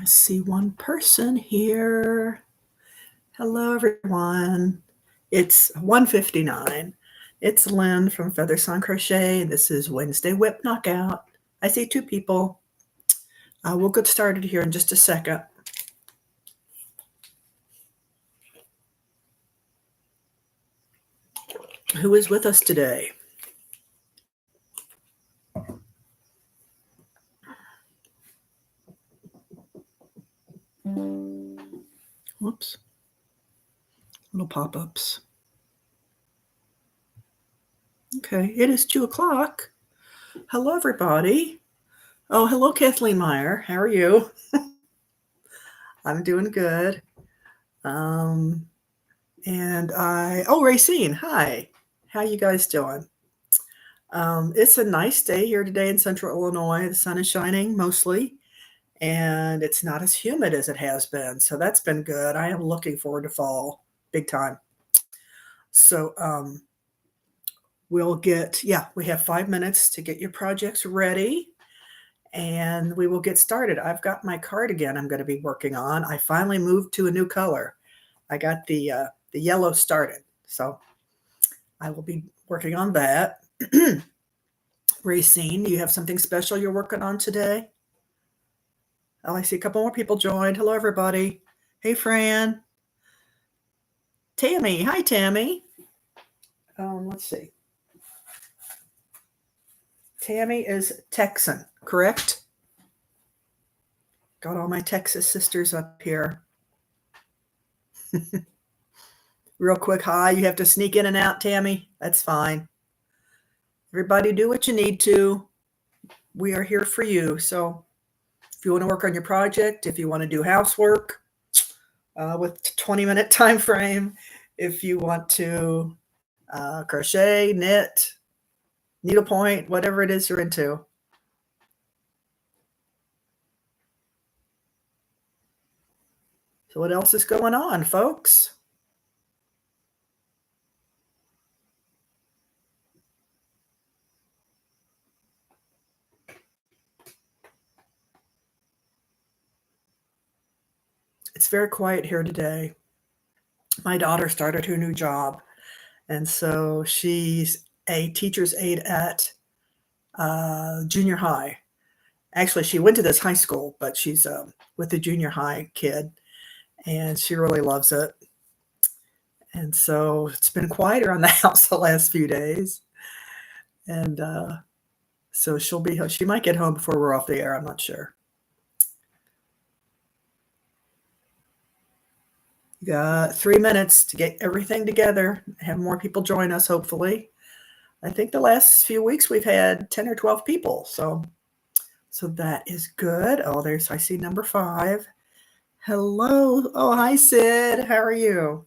see one person here. Hello, everyone. It's 1:59. It's Lynn from Feather Song Crochet. This is Wednesday WIP Knockout. I see two people. We'll get started here in just a second. Who is with us today? Whoops. Little pop-ups. Okay, it is 2 o'clock. Hello, everybody. Oh, hello, Kathleen Meyer. How are you? I'm doing good. Racine, hi. How you guys doing? It's a nice day here today in Central Illinois. The sun is shining mostly, and it's not as humid as it has been. So that's been good. I am looking forward to fall big time. So we have 5 minutes to get your projects ready, and we will get started. I've got my cardigan I'm going to be working on. I finally moved to a new color. I got the yellow started, so I will be working on that. Racine, you have something special you're working on today? Oh, I see a couple more people joined. Hello, everybody. Hey, Fran. Tammy. Hi, Tammy. Let's see. Tammy is Texan, correct? Got all my Texas sisters up here. Real quick, hi. You have to sneak in and out, Tammy. That's fine. Everybody do what you need to. We are here for you. So if you want to work on your project, if you want to do housework with 20-minute time frame, if you want to crochet, knit, needlepoint, whatever it is you're into. So what else is going on, folks? It's very quiet here today. My daughter started her new job, and so she's a teacher's aide at junior high. Actually, she went to this high school, but she's with the junior high kid, and she really loves it. And so it's been quieter on the house the last few days. And so she might get home before we're off the air. I'm not sure. You got 3 minutes to get everything together, have more people join us, hopefully. I think the last few weeks we've had 10 or 12 people. So that is good. Oh, I see number 5. Hello. Oh, hi, Sid. How are you?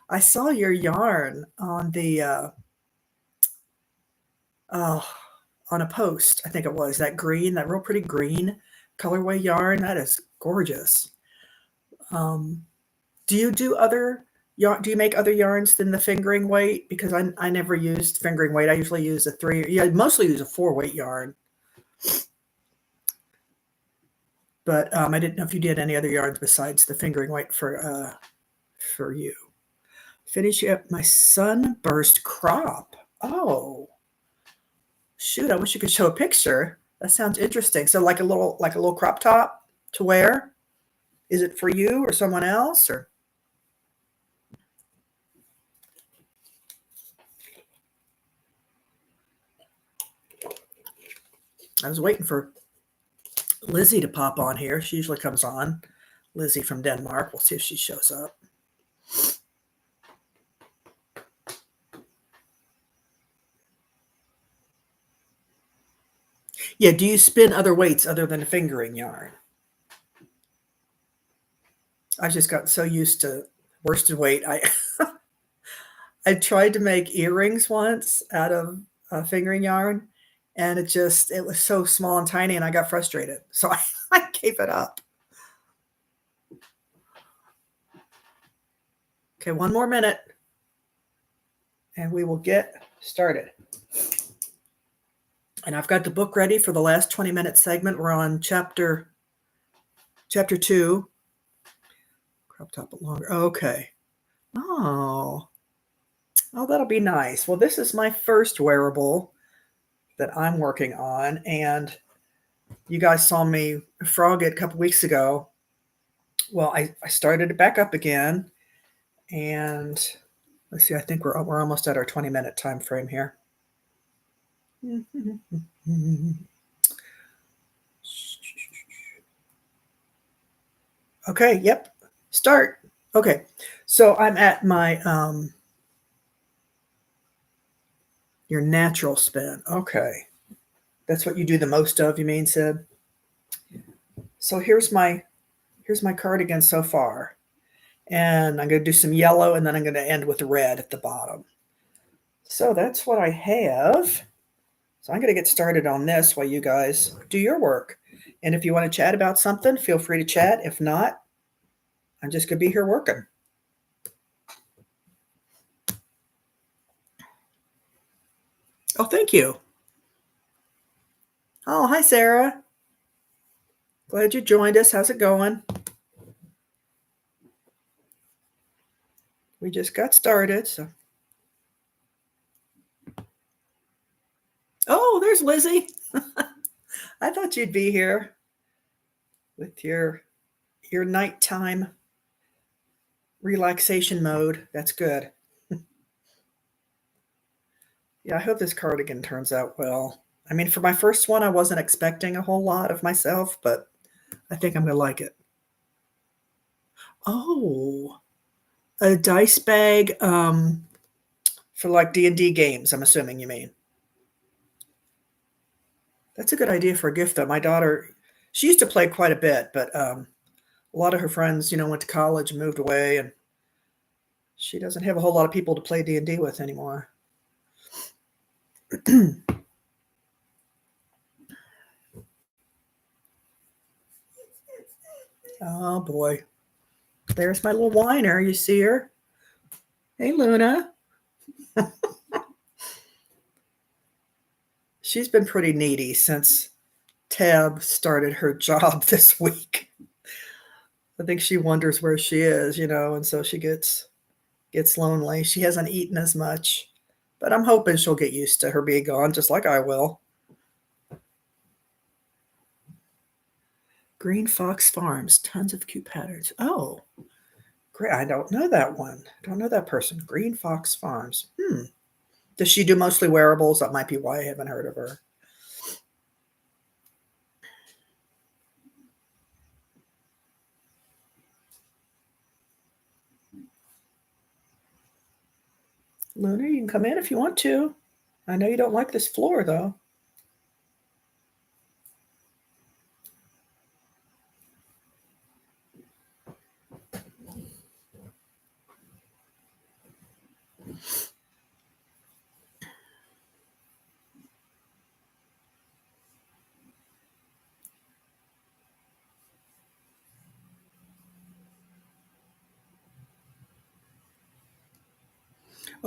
I saw your yarn on the on a post. I think it was that real pretty green colorway yarn. That is gorgeous. Do you make other yarns than the fingering weight? Because I never used fingering weight. I usually use I mostly use a 4-weight yarn. But I didn't know if you did any other yarns besides the fingering weight for you. Finish up my sunburst crop. Oh, shoot! I wish you could show a picture. That sounds interesting. So like a little crop top to wear. Is it for you or someone else or? I was waiting for Lizzie to pop on here. She usually comes on. Lizzie from Denmark. We'll see if she shows up. Yeah, do you spin other weights other than fingering yarn? I just got so used to worsted weight. I tried to make earrings once out of fingering yarn, and it was so small and tiny, and I got frustrated. So I gave it up. Okay, 1 more minute, and we will get started. And I've got the book ready for the last 20-minute segment. We're on chapter Chapter 2. Crop top it longer. Okay. Oh. Oh, that'll be nice. Well, this is my first wearable that I'm working on, and you guys saw me frog it a couple weeks ago. Well, I started it back up again, and let's see, I think we're almost at our 20-minute time frame here. Okay, yep. Start. Okay. So I'm at my your natural spin. Okay. That's what you do the most of, you mean, Sid? So here's my cardigan so far. And I'm going to do some yellow, and then I'm going to end with red at the bottom. So that's what I have. So I'm going to get started on this while you guys do your work. And if you want to chat about something, feel free to chat. If not, I'm just going to be here working. Oh, thank you. Oh, hi, Sarah. Glad you joined us. How's it going? We just got started. So. Oh, there's Lizzie. I thought you'd be here with your nighttime relaxation mode. That's good. Yeah, I hope this cardigan turns out well. I mean, for my first one, I wasn't expecting a whole lot of myself, but I think I'm going to like it. Oh, a dice bag for like D&D games, I'm assuming you mean. That's a good idea for a gift, though. My daughter, she used to play quite a bit, but a lot of her friends, went to college and moved away, and she doesn't have a whole lot of people to play D&D with anymore. Oh, boy. There's my little whiner. You see her? Hey, Luna. She's been pretty needy since Tab started her job this week. I think she wonders where she is, and so she gets lonely. She hasn't eaten as much, but I'm hoping she'll get used to her being gone, just like I will. Green Fox Farms, tons of cute patterns. Oh, great! I don't know that one. I don't know that person. Green Fox Farms. Does she do mostly wearables? That might be why I haven't heard of her. Luna, you can come in if you want to. I know you don't like this floor, though.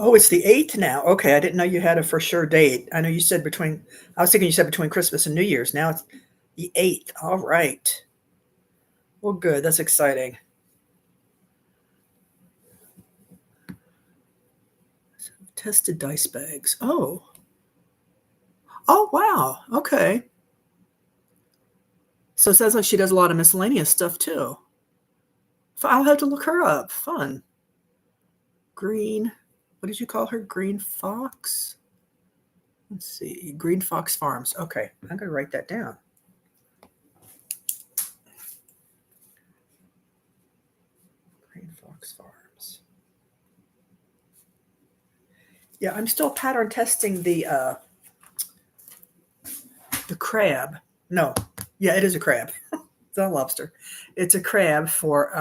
Oh, it's the 8th now. Okay, I didn't know you had a for sure date. I know you said I was thinking you said between Christmas and New Year's. Now it's the 8th. All right. Well, good. That's exciting. Tested dice bags. Oh. Oh, wow. Okay. So it sounds like she does a lot of miscellaneous stuff too. I'll have to look her up. Fun. Green. What did you call her? Green Fox? Let's see. Green Fox Farms. Okay. I'm going to write that down. Green Fox Farms. Yeah, I'm still pattern testing the crab. No. Yeah, it is a crab. It's not a lobster. It's a crab for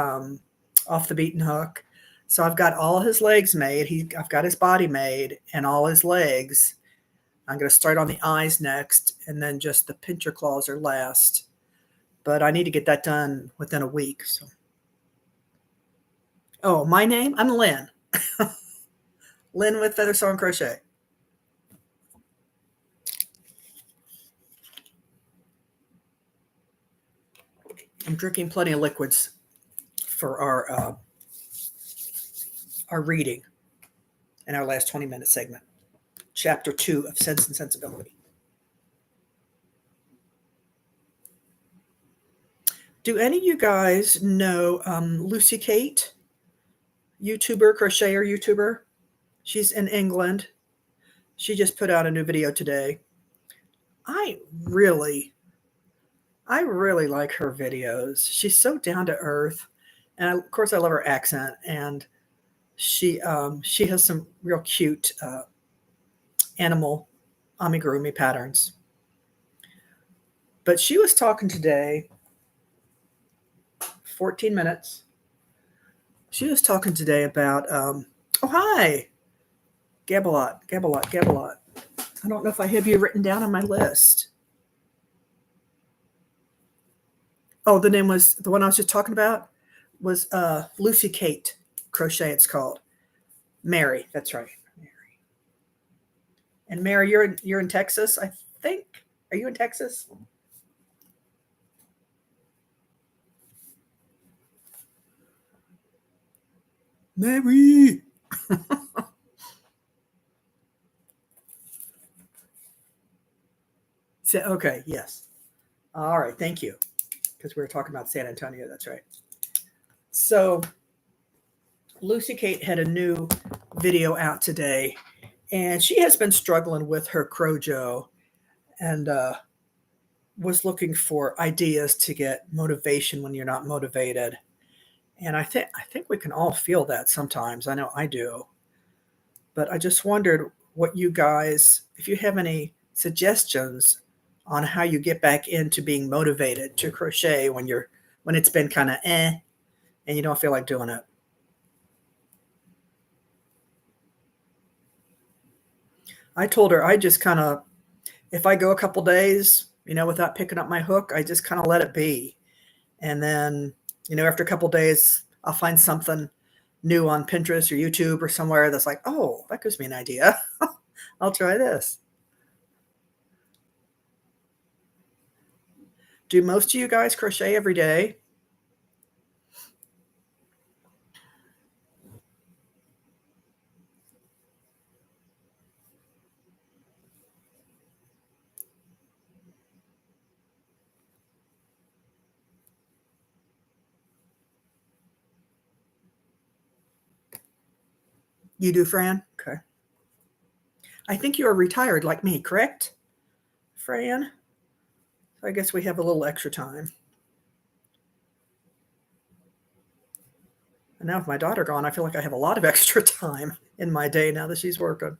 Off the Beaten Hook. So I've got all his legs made. I've got his body made and all his legs. I'm going to start on the eyes next, and then just the pincher claws are last. But I need to get that done within a week. So. Oh, my name? I'm Lynn. Lynn with Feather Sew and Crochet. I'm drinking plenty of liquids for our reading in our last 20-minute segment, chapter 2 of Sense and Sensibility. Do any of you guys know Lucy Kate, YouTuber, crocheter YouTuber? She's in England. She just put out a new video today. I really like her videos. She's so down to earth, and of course I love her accent. And she has some real cute animal amigurumi patterns. But she was talking today, 14 minutes. She was talking today about oh hi, Gabalot. I don't know if I have you written down on my list. Oh, the name was the one I was just talking about was Lucy Kate Crochet. It's called Mary. That's right, Mary. And Mary, you're in Texas, I think. Are you in Texas? Mary. So, okay, yes. All right, thank you. Because we were talking about San Antonio, that's right. So Lucy Kate had a new video out today, and she has been struggling with her Crojo and was looking for ideas to get motivation when you're not motivated. And I think we can all feel that sometimes. I know I do. But I just wondered what you guys, if you have any suggestions on how you get back into being motivated to crochet when it's been kind of and you don't feel like doing it. I told her I just kind of, if I go a couple days, without picking up my hook, I just kind of let it be. And then, after a couple days, I'll find something new on Pinterest or YouTube or somewhere that's like, oh, that gives me an idea. I'll try this. Do most of you guys crochet every day? You do, Fran? Okay. I think you are retired like me, correct, Fran? So I guess we have a little extra time. And now with my daughter gone, I feel like I have a lot of extra time in my day now that she's working.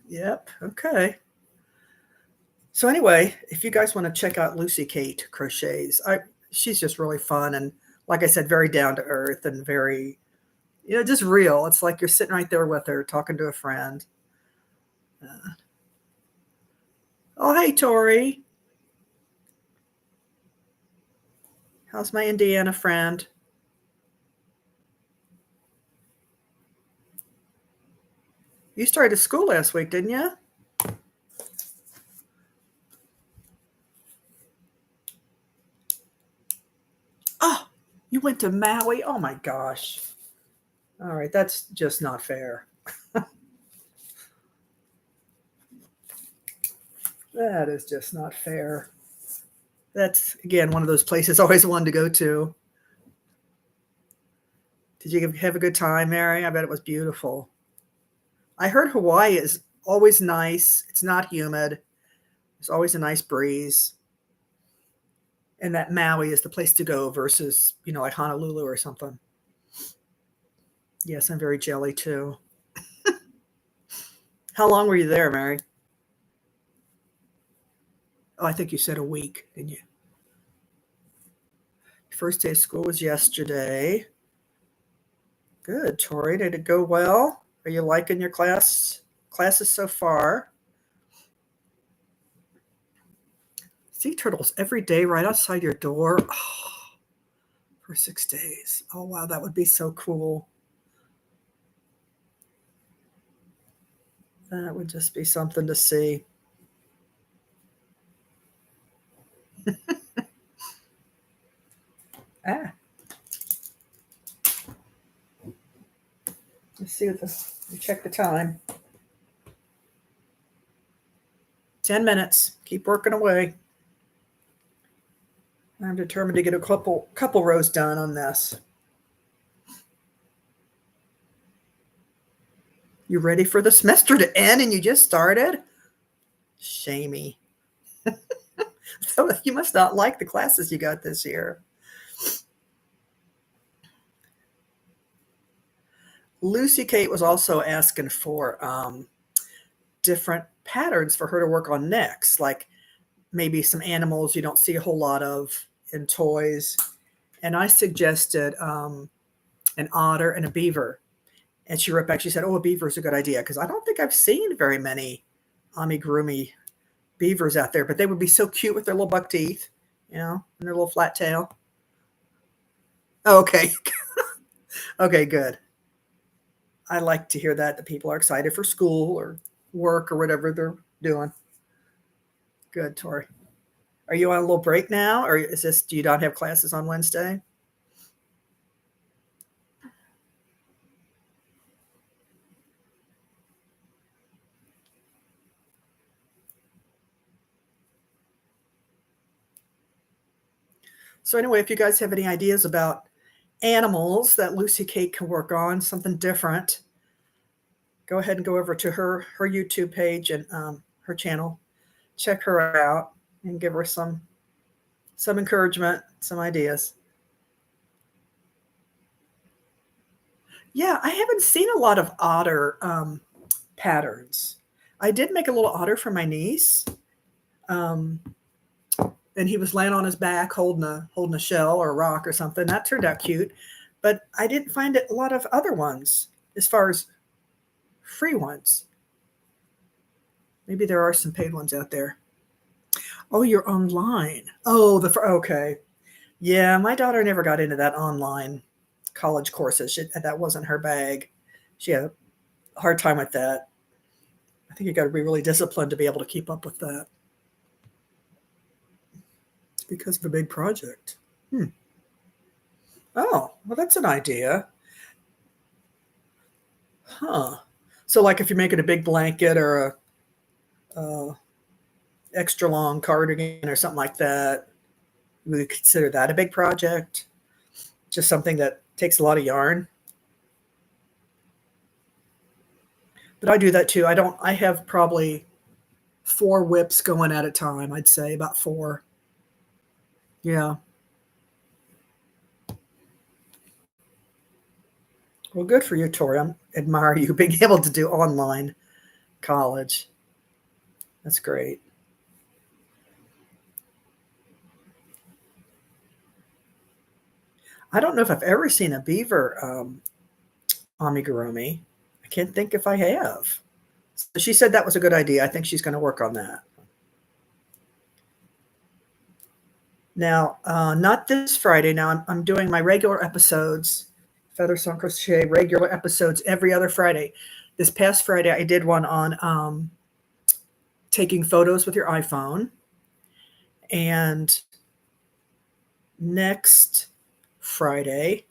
Yep. Okay. So anyway, if you guys want to check out Lucy Kate Crochets, she's just really fun and, like I said, very down to earth and very, just real. It's like you're sitting right there with her talking to a friend. Oh, hey, Tori. How's my Indiana friend? You started school last week, didn't you? Oh, you went to Maui? Oh my gosh. All right, that's just not fair. That is just not fair. That's, again, one of those places I always wanted to go to. Did you have a good time, Mary? I bet it was beautiful. I heard Hawaii is always nice. It's not humid. There's always a nice breeze. And that Maui is the place to go versus, like Honolulu or something. Yes, I'm very jelly too. How long were you there, Mary? Oh, I think you said a week, didn't you? First day of school was yesterday. Good, Tori. Did it go well? Are you liking your classes so far? Sea turtles every day right outside your door. Oh, for 6 days. Oh, wow, that would be so cool. That would just be something to see. see what check the time. 10 minutes. Keep working away. I'm determined to get a couple rows done on this. You ready for the semester to end and you just started? Shamey. So you must not like the classes you got this year. Lucy Kate was also asking for different patterns for her to work on next, like maybe some animals you don't see a whole lot of in toys. And I suggested an otter and a beaver. And she wrote back, she said, oh, a beaver is a good idea, because I don't think I've seen very many amigurumi beavers out there, but they would be so cute with their little buck teeth, and their little flat tail. Oh, okay. Okay, good. I like to hear that people are excited for school or work or whatever they're doing. Good, Tori. Are you on a little break now, or do you not have classes on Wednesday? So anyway, if you guys have any ideas about animals that Lucy Kate can work on, something different, go ahead and go over to her YouTube page and her channel. Check her out and give her some encouragement, some ideas. Yeah, I haven't seen a lot of otter patterns. I did make a little otter for my niece. And he was laying on his back holding a shell or a rock or something. That turned out cute. But I didn't find a lot of other ones as far as free ones. Maybe there are some paid ones out there. Oh, you're online. Oh, okay. Yeah, my daughter never got into that online college courses. That wasn't her bag. She had a hard time with that. I think you got to be really disciplined to be able to keep up with that. It's because of a big project. Oh, well, that's an idea. Huh. So, like, if you're making a big blanket or a extra long cardigan or something like that, we would consider that a big project. Just something that takes a lot of yarn. But I do that too. I have probably 4 WIPs going at a time. I'd say about 4. Yeah. Well, good for you, Tori. I admire you being able to do online college. That's great. I don't know if I've ever seen a beaver amigurumi. I can't think if I have. So she said that was a good idea. I think she's going to work on that. Now, not this Friday. Now I'm doing my regular episodes, Feather Song Crochet regular episodes every other Friday. This past Friday, I did one on taking photos with your iPhone. And next Friday,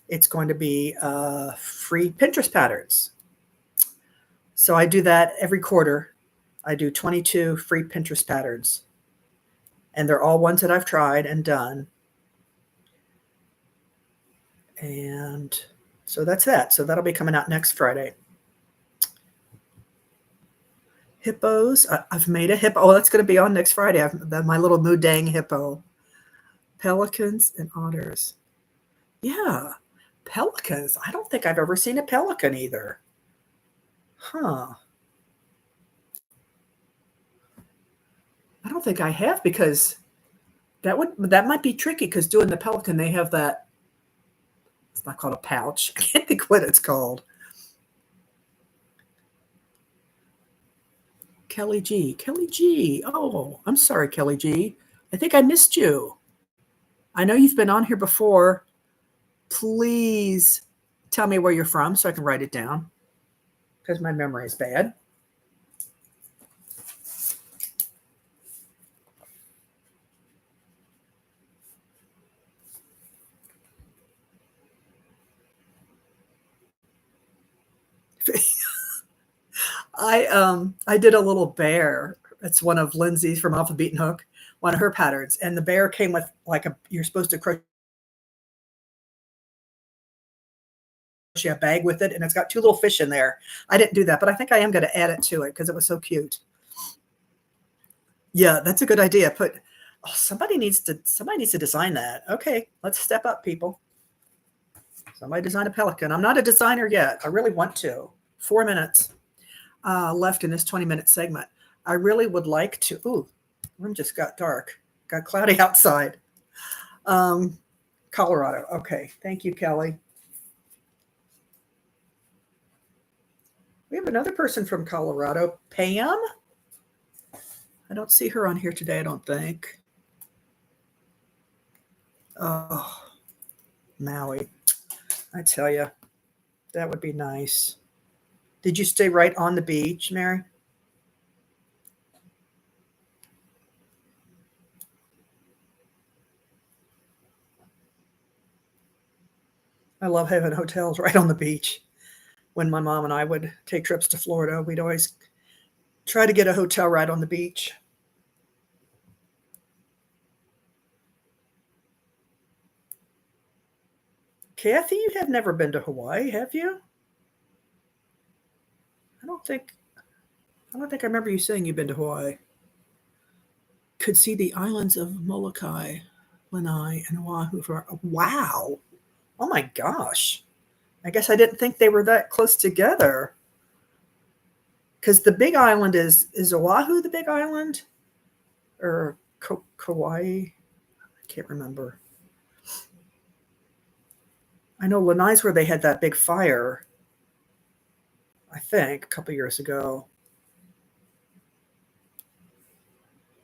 it's going to be free Pinterest patterns. So I do that every quarter. I do 22 free Pinterest patterns. And they're all ones that I've tried and done. And so that's that. So that'll be coming out next Friday. Hippos. I've made a hippo. Oh, that's going to be on next Friday. My little Mudang hippo. Pelicans and otters. Yeah. Pelicans. I don't think I've ever seen a pelican either. Huh. I don't think I have, because that might be tricky, because doing the pelican, they have that, it's not called a pouch. I can't think what it's called. Kelly G. Oh, I'm sorry, Kelly G. I think I missed you. I know you've been on here before. Please tell me where you're from so I can write it down, because my memory is bad. I did a little bear. It's one of Lindsay's from Off the Beaten Hook, one of her patterns, and the bear came with like a you're supposed to crochet a bag with it, and it's got two little fish in there. I didn't do that, but I think I am going to add it to it because it was so cute. Yeah, that's a good idea. Somebody needs to design that. Okay, let's step up, people. Somebody design a pelican. I'm not a designer yet. I really want to. 4 minutes left in this 20-minute segment. I really would like to. Ooh, room just got dark. Got cloudy outside. Colorado. Okay, thank you, Kelly. We have another person from Colorado, Pam. I don't see her on here today, I don't think. Oh, Maui. I tell you, that would be nice. Did you stay right on the beach, Mary? I love having hotels right on the beach. When my mom and I would take trips to Florida, we'd always try to get a hotel right on the beach. Kathy, you have never been to Hawaii, have you? I don't think I remember you saying you've been to Hawaii. Could see the islands of Molokai, Lanai, and Oahu. Wow. Oh my gosh. I guess I didn't think they were that close together. Because the big island is Oahu the big island? Or Kauai? I can't remember. I know Lanai's where they had that big fire, I think, a couple years ago.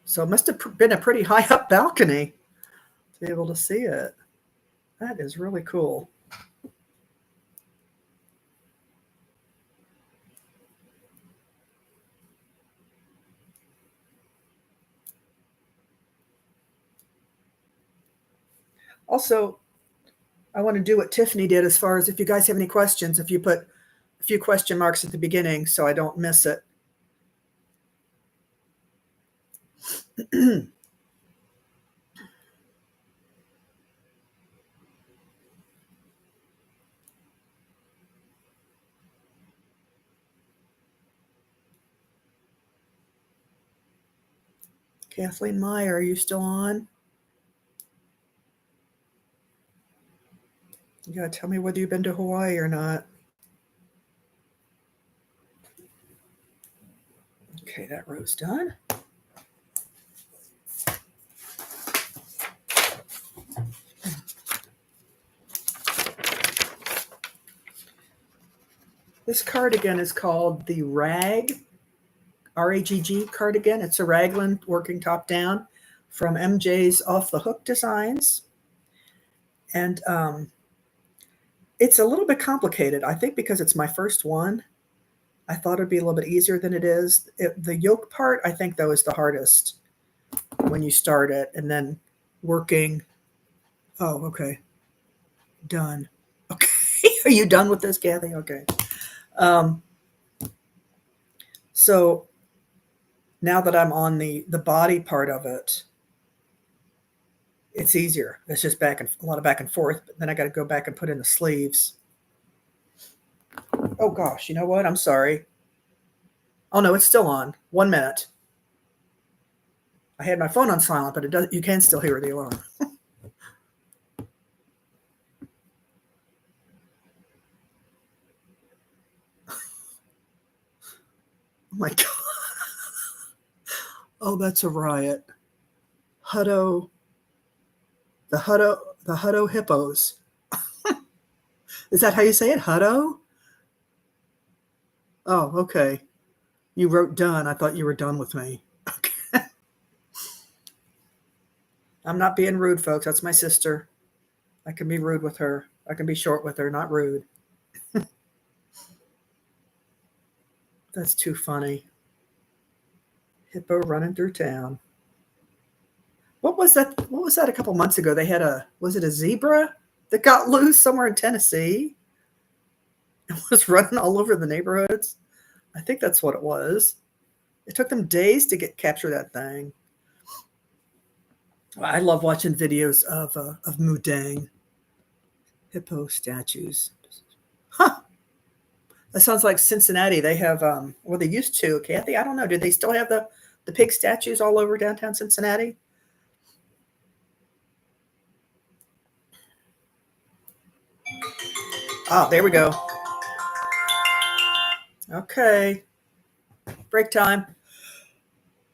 So it must have been a pretty high up balcony to be able to see it. That is really cool. Also, I want to do what Tiffany did as far as if you guys have any questions, if you put a few question marks at the beginning so I don't miss it. Kathleen Meyer, are you still on? You gotta tell me whether you've been to Hawaii or not. Okay, that row's done. This cardigan is called the Rag, R-A-G-G cardigan. It's a raglan working top down from MJ's Off the Hook Designs. And it's a little bit complicated. I think because it's my first one, I thought it'd be a little bit easier than it is. The yoke part, I think, though, is the hardest when you start it, and then working. Oh, okay. Done. Okay. Are you done with this, Kathy? Okay. So now that I'm on the body part of it, it's easier. It's just a lot of back and forth, but then I got to go back and put in the sleeves. Oh gosh, you know what? I'm sorry. Oh no, it's still on. 1 minute. I had my phone on silent, but it does. You can still hear the alarm. Oh my God. Oh, that's a riot. Hutto, the Hutto hippos. Is that how you say it? Hutto? Oh, okay. You wrote done. I thought you were done with me. Okay. I'm not being rude, folks. That's my sister. I can be rude with her. I can be short with her, not rude. That's too funny. Hippo running through town. What was that? What was that a couple months ago? They had was it a zebra that got loose somewhere in Tennessee? and was running all over the neighborhoods. I think that's what it was. It took them days to capture that thing. I love watching videos of Mudang hippo statues. Huh. That sounds like Cincinnati. They have, well, they used to, Kathy. I don't know. Do they still have the pig statues all over downtown Cincinnati? Oh, there we go. Okay. Break time.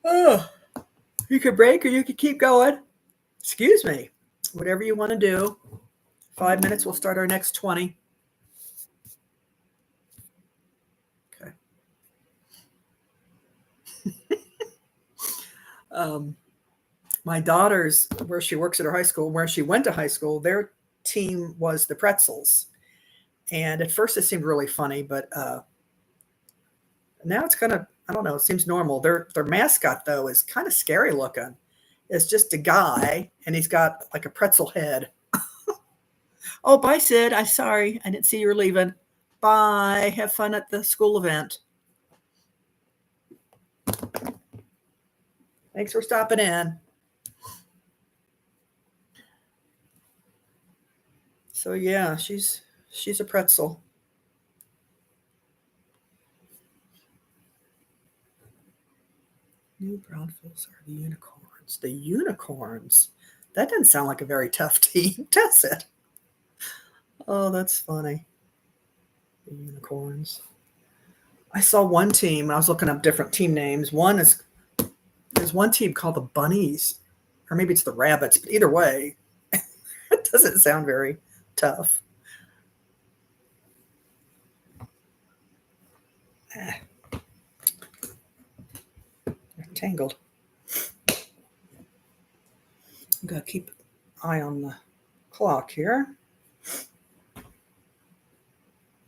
Oh, you could break or you could keep going. Excuse me. Whatever you want to do. 5 minutes, we'll start our next 20. Okay. My daughter's, where she works at her high school, where she went to high school, their team was the Pretzels. And at first it seemed really funny, but now it's kind of, I don't know, it seems normal. Their mascot, though, is kind of scary looking. It's just a guy, and he's got like a pretzel head. Oh, bye, Sid. I'm sorry. I didn't see you were leaving. Bye. Have fun at the school event. Thanks for stopping in. So, yeah, she's a pretzel. New Braunfels are the unicorns. The unicorns? That doesn't sound like a very tough team, does it? Oh, that's funny. The unicorns. I saw one team. I was looking up different team names. There's one team called the Bunnies, or maybe it's the Rabbits. But either way, it doesn't sound very tough. Tangled. I'm gonna keep an eye on the clock here.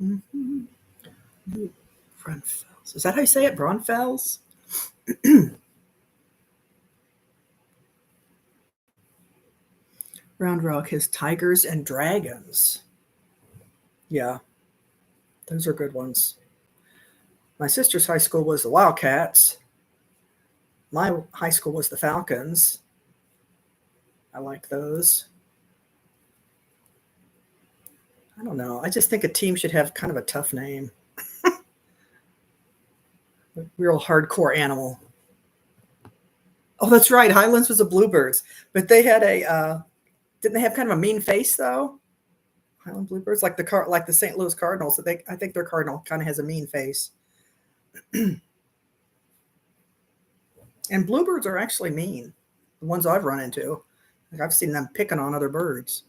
Mm-hmm. Braunfels. Is that how you say it? Braunfels? Round Rock has tigers and dragons. Yeah, those are good ones. My sister's high school was the Wildcats. My high school was the Falcons. I like those. I don't know. I just think a team should have kind of a tough name. Real hardcore animal. Oh, that's right. Highlands was the Bluebirds, but they had didn't they have kind of a mean face though? Highland Bluebirds, like the St. Louis Cardinals. I think their Cardinal kind of has a mean face. And bluebirds are actually mean. The ones I've run into, like I've seen them picking on other birds.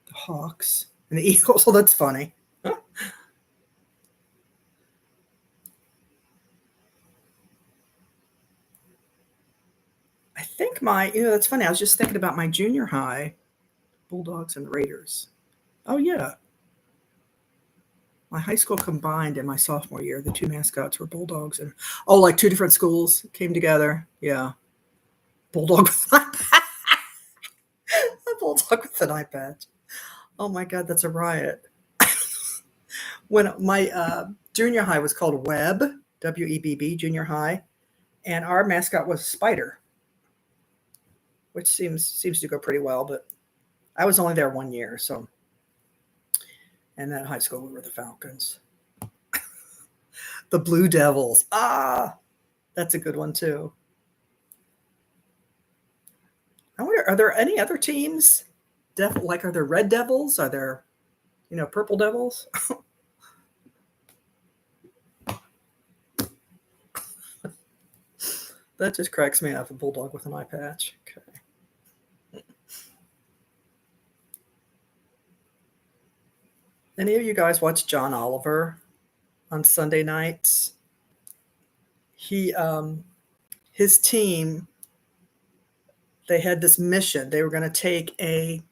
The hawks and the eagles. Well, that's funny. I think that's funny. I was just thinking about my junior high, Bulldogs and Raiders. Oh, yeah. My high school combined in my sophomore year, the two mascots were Bulldogs and, like two different schools came together. Yeah. Bulldog with an eye patch. A bulldog with an eye patch. Oh my God, that's a riot. When my junior high was called Webb, WEBB, junior high, and our mascot was Spider, which seems to go pretty well, but I was only there 1 year, so. And then high school, we were the Falcons. The Blue Devils. Ah, that's a good one too. I wonder, are there any other teams? Like, are there Red Devils? Are there, Purple Devils? That just cracks me up, a bulldog with an eye patch. Okay. Any of you guys watch John Oliver on Sunday nights? His team, they had this mission. They were going to take a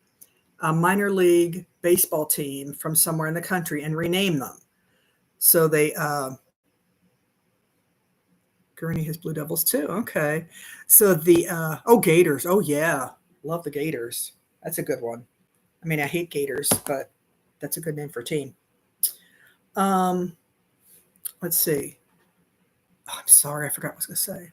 minor league baseball team from somewhere in the country and rename them. So they, Gurney has Blue Devils too. Okay. So Gators. Oh yeah. Love the Gators. That's a good one. I mean, I hate Gators, but that's a good name for a team. Um, let's see. Oh, I'm sorry, I forgot what I was going to say.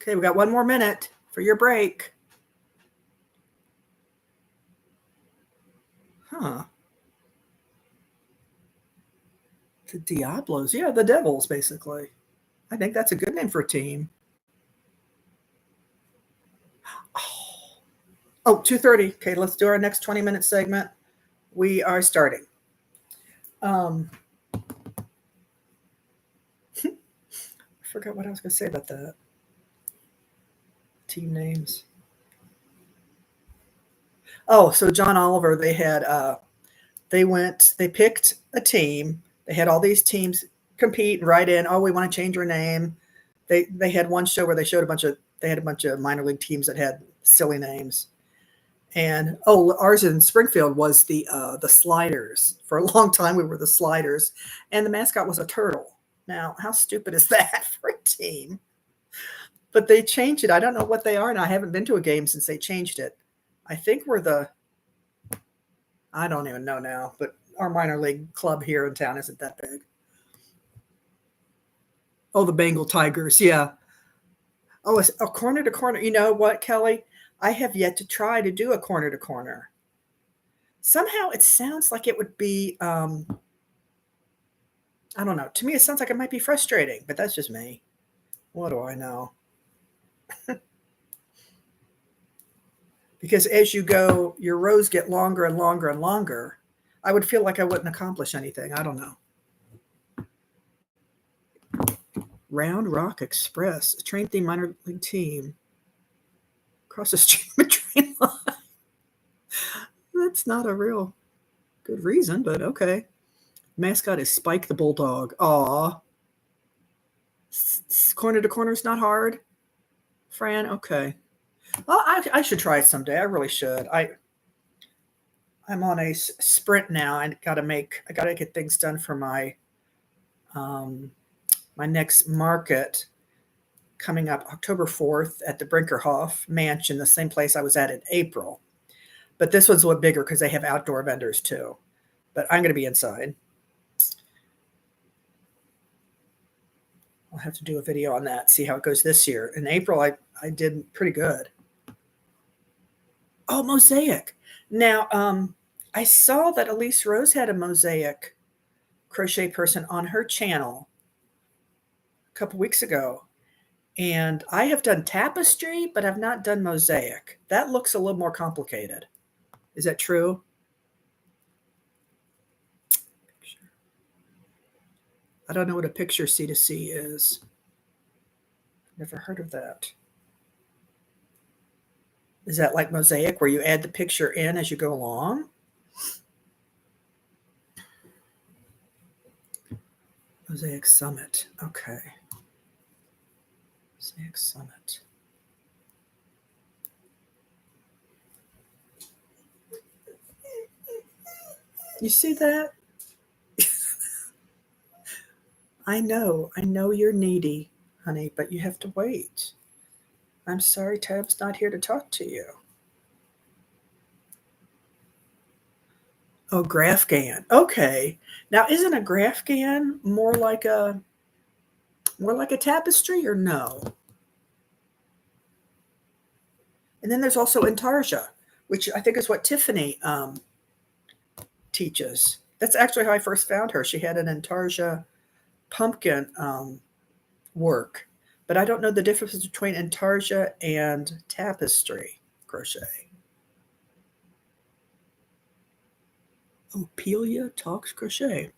Okay, we got 1 more minute for your break. Huh. The Diablos. Yeah, the Devils, basically. I think that's a good name for a team. Oh, 2:30. Okay, let's do our next 20-minute segment. We are starting. I forgot what I was going to say about that. Team names. Oh, so John Oliver, they picked a team. They had all these teams compete and write in, oh, we want to change our name. They had one show where they had a bunch of minor league teams that had silly names. And ours in Springfield was the Sliders. For a long time, we were the Sliders, and the mascot was a turtle. Now, how stupid is that for a team? But they changed it. I don't know what they are, and I haven't been to a game since they changed it. I think I don't even know now, but our minor league club here in town isn't that big. Oh, the Bengal Tigers, yeah. Oh, it's a corner to corner. You know what, Kelly? I have yet to try to do a corner to corner. Somehow it sounds like it would be, I don't know. To me, it sounds like it might be frustrating, but that's just me. What do I know? Because as you go, your rows get longer and longer and longer. I would feel like I wouldn't accomplish anything. I don't know. Round Rock Express, a train theme minor league team. Across the street from a train line. That's not a real good reason, but okay. Mascot is Spike the Bulldog. Aw. Corner to corner is not hard. Fran, okay. Well, I should try it someday. I really should. I'm on a sprint now. I got to get things done for my my next market coming up October 4th at the Brinkerhoff Mansion, the same place I was at in April. But this one's a little bigger because they have outdoor vendors too. But I'm going to be inside. I'll have to do a video on that, see how it goes this year. In April, I did pretty good. Oh, mosaic. Now, I saw that Elise Rose had a mosaic crochet person on her channel a couple weeks ago. And I have done tapestry, but I've not done mosaic. That looks a little more complicated. Is that true? I don't know what a picture C2C is. Never heard of that. Is that like mosaic where you add the picture in as you go along? Mosaic Summit. Okay. Mosaic Summit. You see that? I know you're needy, honey, but you have to wait. I'm sorry Tab's not here to talk to you. Oh, Graphgan. Okay. Now, isn't a Graphgan more like a tapestry or no? And then there's also Intarsia, which I think is what Tiffany teaches. That's actually how I first found her. She had an Intarsia pumpkin work, but I don't know the difference between Intarsia and tapestry crochet. Oh, Pelia Talks Crochet.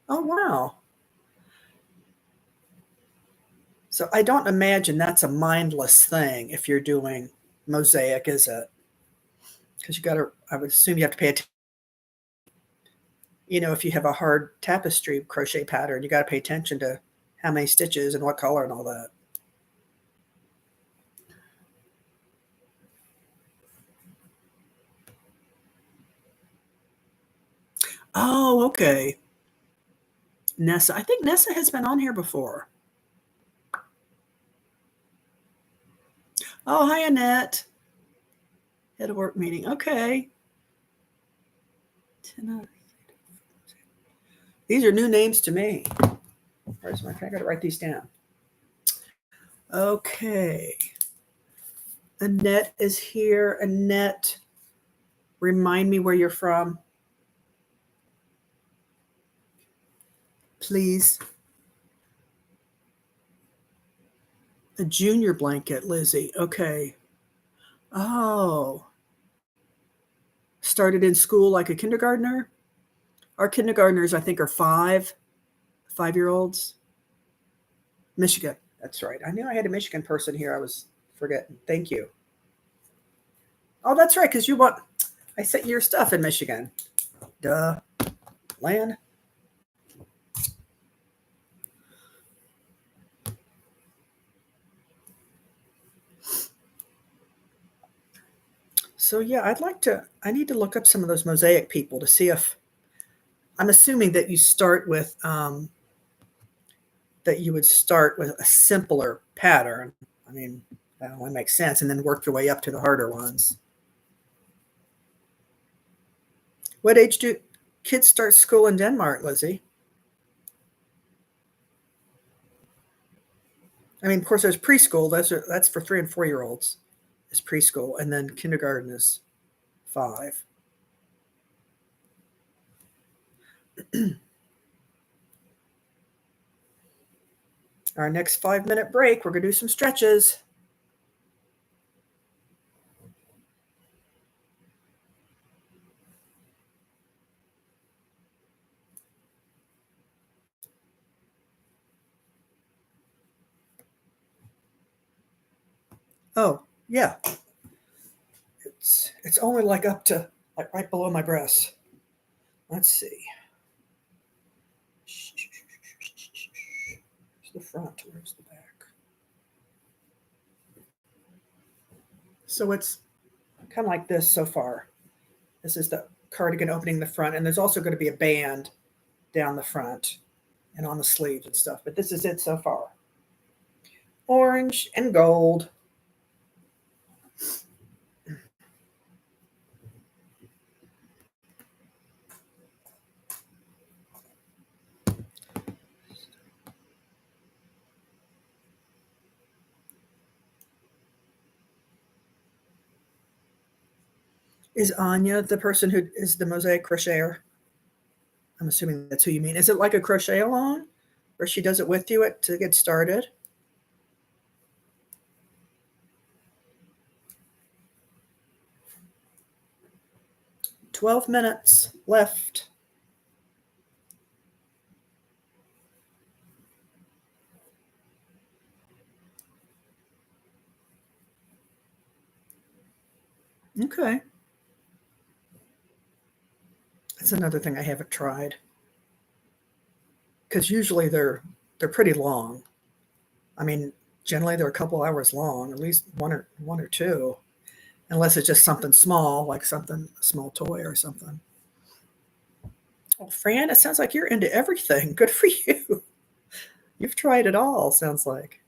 Oh, wow. So I don't imagine that's a mindless thing if you're doing mosaic, is it? Because I would assume you have to pay attention. If you have a hard tapestry crochet pattern, you got to pay attention to how many stitches and what color and all that. Oh, okay. Nessa. I think Nessa has been on here before. Oh, hi, Annette. Had a work meeting. Okay. These are new names to me. Where's my pen? I got to write these down. Okay. Annette is here. Annette, remind me where you're from. Please. A junior blanket, Lizzie. Okay. Oh. Started in school like a kindergartner? Our kindergartners, I think, are 5-year-olds. Michigan. That's right. I knew I had a Michigan person here. I was forgetting. Thank you. Oh, that's right, because I sent your stuff in Michigan. Duh. Land. So yeah, I need to look up some of those mosaic people to see if, I'm assuming that that you would start with a simpler pattern. I mean, that only makes sense, and then work your way up to the harder ones. What age do kids start school in Denmark, Lizzie? I mean, of course, there's preschool. That's for 3 and 4-year-olds. Is preschool, and then kindergarten is 5. Our next 5-minute break, we're gonna do some stretches. Oh, yeah. It's only like up to like right below my breasts. Let's see. Where's the front? Where's the back? So it's kind of like this so far. This is the cardigan opening the front, and there's also going to be a band down the front and on the sleeves and stuff. But this is it so far. Orange and gold. Is Anya the person who is the mosaic crocheter? I'm assuming that's who you mean. Is it like a crochet along, where she does it with you to get started? 12 minutes left. Okay. That's another thing I haven't tried. Because usually they're pretty long. I mean, generally they're a couple hours long, at least one or two, unless it's just something small, like something a small toy or something. Well, Fran, it sounds like you're into everything. Good for you. You've tried it all. Sounds like.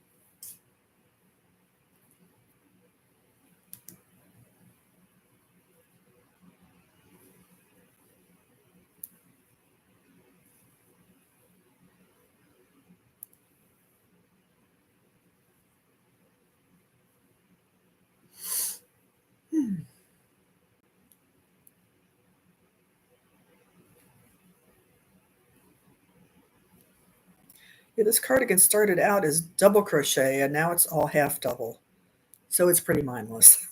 Hmm. Yeah, this cardigan started out as double crochet, and now it's all half double, so it's pretty mindless.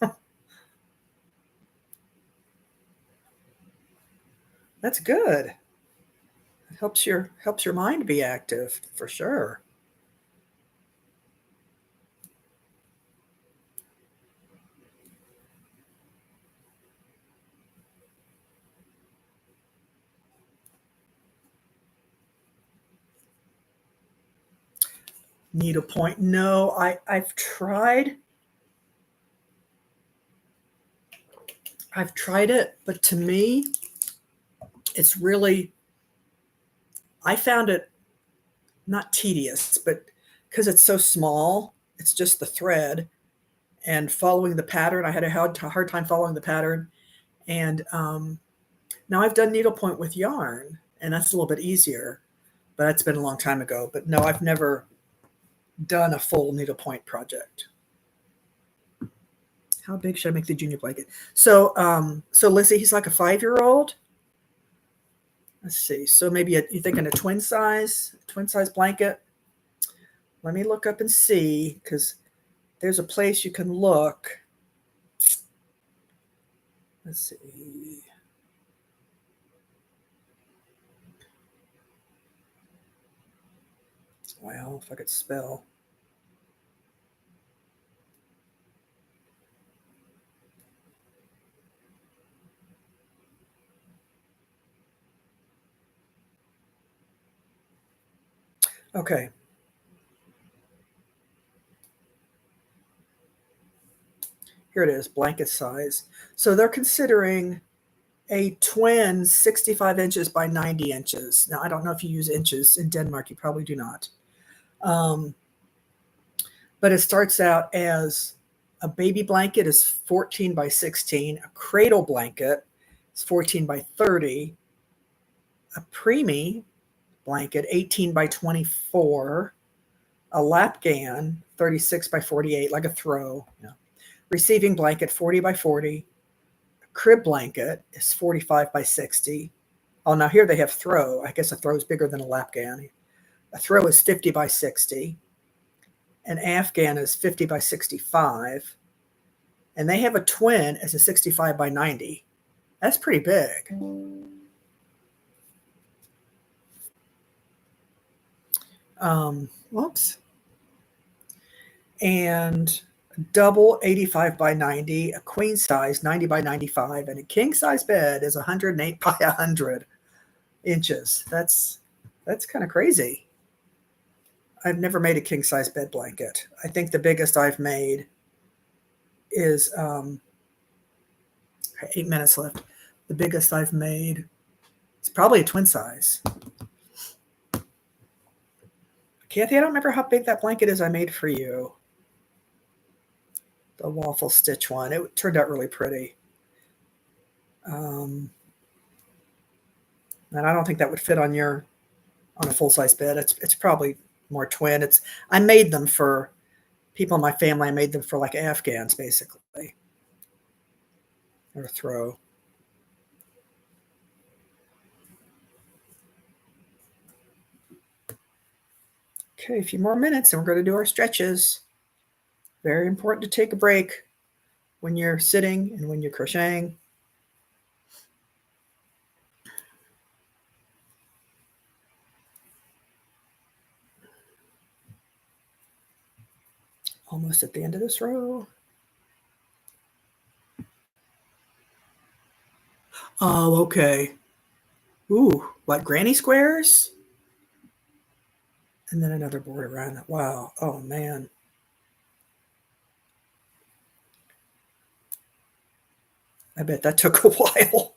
That's good. It helps your mind be active for sure. Needlepoint. No, I've tried. I've tried it, but to me, it's really, I found it not tedious, but because it's so small, it's just the thread, and following the pattern. I had a hard time following the pattern. And now I've done needlepoint with yarn, and that's a little bit easier, but that's been a long time ago. But no, I've never done a full needlepoint project. How big should I make the junior blanket? So Lizzie, he's like a 5-year-old. Let's see. So maybe you're thinking a twin size blanket. Let me look up and see, because there's a place you can look. Let's see. Well, if I could spell. Okay. Here it is, blanket size. So they're considering a twin 65 inches by 90 inches. Now, I don't know if you use inches in Denmark. You probably do not. But it starts out as a baby blanket is 14 by 16. A cradle blanket is 14 by 30. A preemie blanket, 18 by 24. A lapgan, 36 by 48, like a throw. Receiving blanket, 40 by 40. A crib blanket is 45 by 60. Oh, now here they have throw. I guess a throw is bigger than a lapgan. A throw is 50 by 60. An Afghan is 50 by 65. And they have a twin as a 65 by 90. That's pretty big. Whoops. And a double 85 by 90, a queen size 90 by 95, and a king size bed is 108 by 100 inches. That's kind of crazy. I've never made a king size bed blanket. I think the biggest I've made is 8 minutes left. The biggest I've made is probably a twin size. Kathy, I don't remember how big that blanket is I made for you. The waffle stitch one. It turned out really pretty. And I don't think that would fit on a full size bed. It's probably more twin. I made them for people in my family. I made them for like Afghans, basically, or throw. Okay, a few more minutes and we're going to do our stretches. Very important to take a break when you're sitting and when you're crocheting. Almost at the end of this row. Oh, okay. Ooh, what, granny squares? And then another border around it. Wow. Oh, man. I bet that took a while.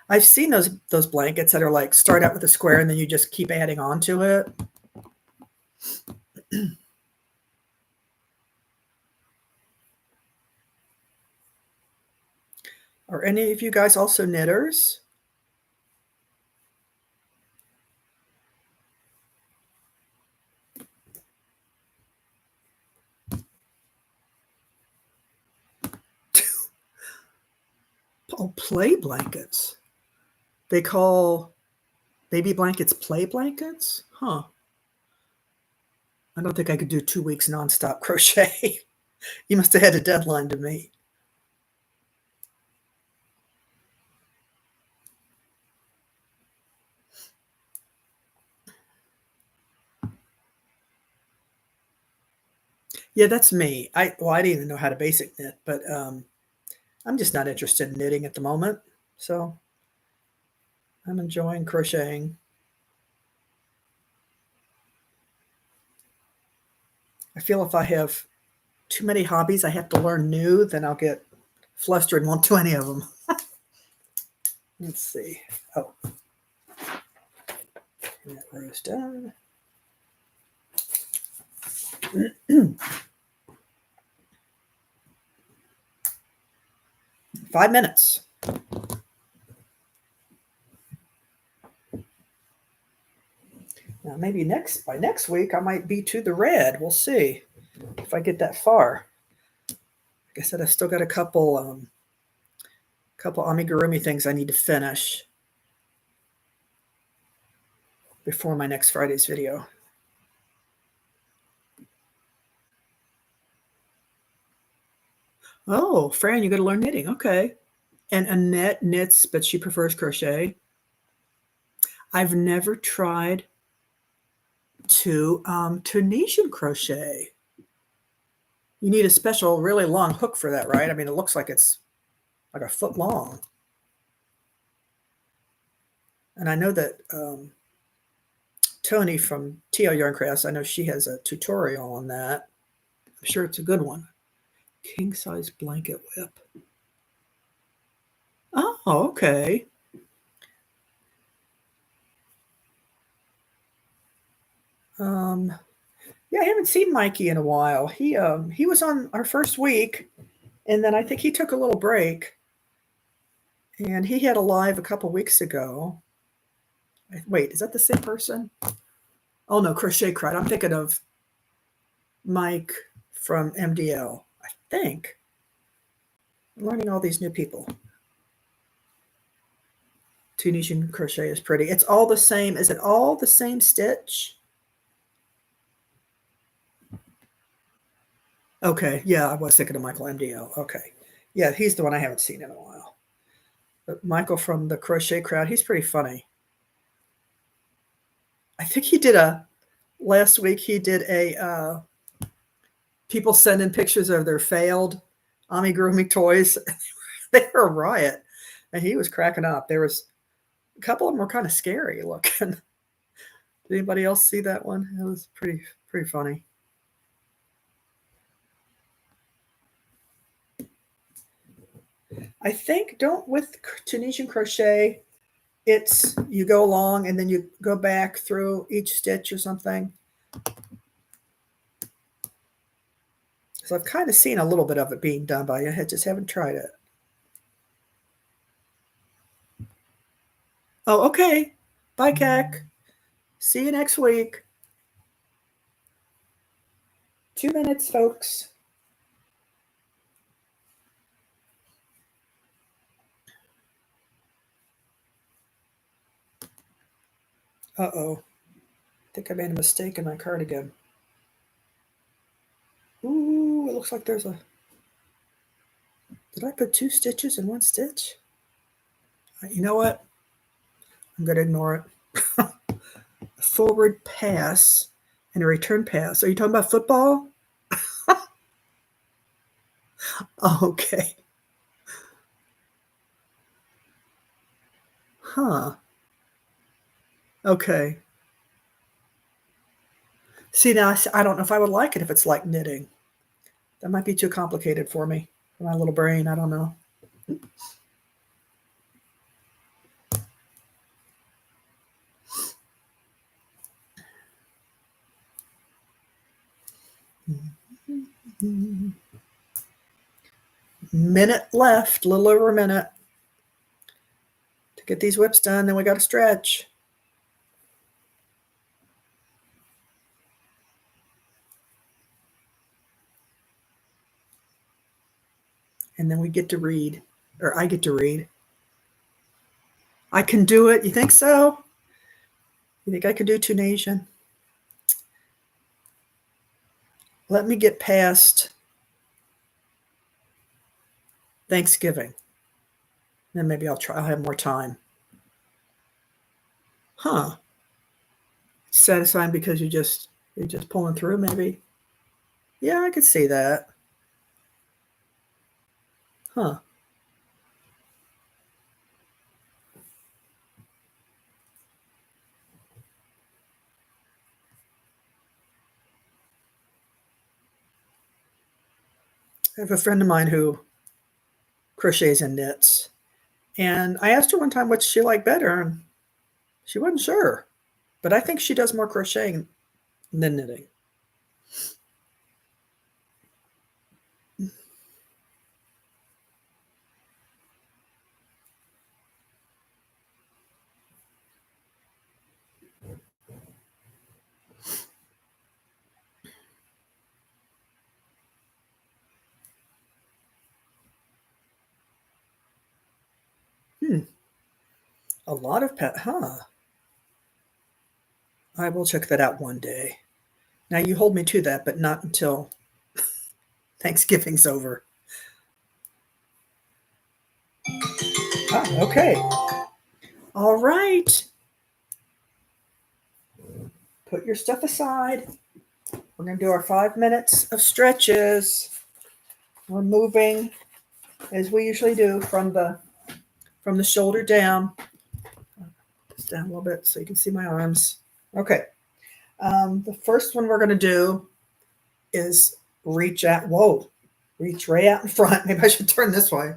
I've seen those blankets that are like start out with a square and then you just keep adding on to it. Are any of you guys also knitters? Oh, play blankets. They call baby blankets play blankets? Huh. I don't think I could do 2 weeks nonstop crochet. You must have had a deadline to meet. Yeah, that's me. I didn't even know how to basic knit, but I'm just not interested in knitting at the moment. So I'm enjoying crocheting. I feel if I have too many hobbies I have to learn new, then I'll get flustered and won't do any of them. Let's see. Oh, that row's done. 5 minutes. Now maybe by next week I might be to the red. We'll see if I get that far. Like I said, I still got a couple amigurumi things I need to finish before my next Friday's video. Oh, Fran, you got to learn knitting. Okay. And Annette knits, but she prefers crochet. I've never tried Tunisian crochet. You need a special, really long hook for that, right? I mean, it looks like it's like a foot long. And I know that Tony from TL Yarn Crafts, I know she has a tutorial on that. I'm sure it's a good one. King size blanket whip. Oh, okay. Yeah, I haven't seen Mikey in a while. He was on our first week, and then I think he took a little break. And he had a live a couple weeks ago. Wait, is that the same person? Oh no, Crochet Crowd. I'm thinking of Mike from MDL. I think. I'm learning all these new people. Tunisian crochet is pretty. It's all the same. Is it all the same stitch? Okay, yeah, I was thinking of Michael MDL. Okay. Yeah, he's the one I haven't seen in a while. But Michael from the Crochet Crowd, he's pretty funny. I think last week he did a people send in pictures of their failed amigurumi toys. They were a riot. And he was cracking up. There was a couple of them were kind of scary looking. Did anybody else see that one? It was pretty funny. I think with Tunisian crochet, it's you go along and then you go back through each stitch or something. So I've kind of seen a little bit of it being done, but I just haven't tried it. Oh, okay. Bye, Kek. See you next week. 2 minutes, folks. Uh-oh. I think I made a mistake in my cardigan. Ooh, it looks like there's a... Did I put 2 stitches in 1 stitch? You know what? I'm going to ignore it. A forward pass and a return pass. Are you talking about football? Okay. Huh. Okay. See, now I don't know if I would like it if it's like knitting. That might be too complicated for me, for my little brain. I don't know. Minute left, a little over a minute to get these whips done. Then we got to stretch. And then we get to read, or I get to read. I can do it. You think so? You think I could do Tunisian? Let me get past Thanksgiving. Then maybe I'll have more time. Huh. It's satisfying because you're just pulling through, maybe. Yeah, I could see that. Huh. I have a friend of mine who crochets and knits. And I asked her one time what she liked better, and she wasn't sure. But I think she does more crocheting than knitting. A lot of pet, huh? I will check that out one day. Now you hold me to that, but not until Thanksgiving's over. Ah, okay. All right. Put your stuff aside. We're going to do our 5 minutes of stretches. We're moving as we usually do from the shoulder down. Just down a little bit so you can see my arms. Okay. The first one we're going to do is reach right out in front. Maybe I should turn this way.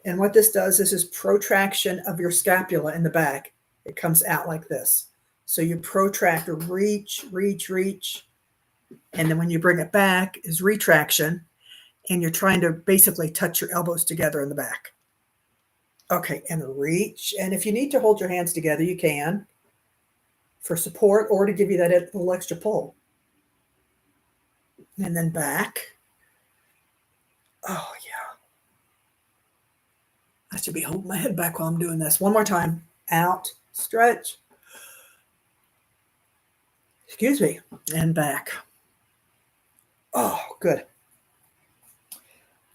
And what this does, this is protraction of your scapula in the back. It comes out like this. So you protract, reach, reach, reach. And then when you bring it back is retraction. And you're trying to basically touch your elbows together in the back. Okay, and reach. And if you need to hold your hands together, you can for support or to give you that little extra pull. And then back. Oh, yeah. I should be holding my head back while I'm doing this. One more time. Out, stretch. Excuse me. And back. Oh, good.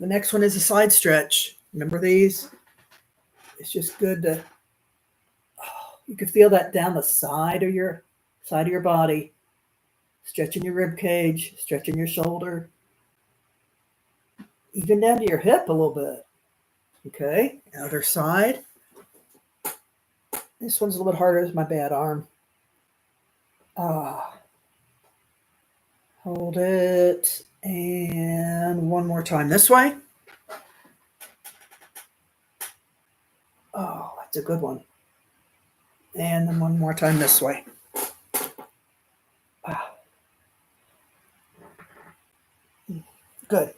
The next one is a side stretch. Remember these? It's just good to, you can feel that down the side of your body. Stretching your rib cage, stretching your shoulder. Even down to your hip a little bit. Okay, other side. This one's a little bit harder. It's my bad arm. Hold it. And one more time this way. Oh, that's a good one. And then one more time this way. Good.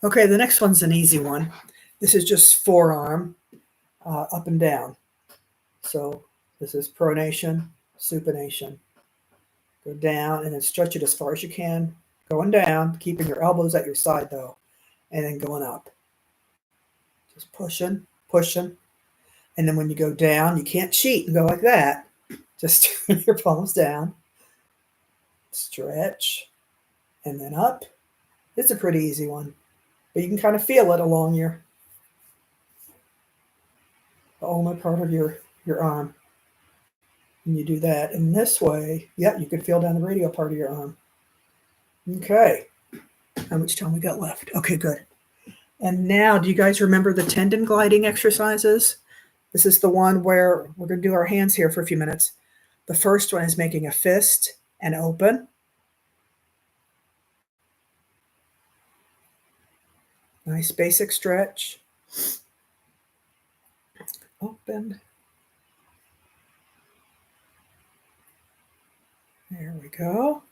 Okay, the next one's an easy one. This is just forearm up and down. So this is pronation, supination. Go down and then stretch it as far as you can. Going down, keeping your elbows at your side though, and then going up. Just pushing, pushing. And then when you go down, you can't cheat and go like that. Just turn your palms down, stretch, and then up. It's a pretty easy one, but you can kind of feel it along the ulnar part of your arm. And you do that in this way. Yep, you can feel down the radial part of your arm. Okay. How much time we got left? Okay, good. And now, do you guys remember the tendon gliding exercises? This is the one where we're going to do our hands here for a few minutes. The first one is making a fist and open. Nice basic stretch. Open. There we go.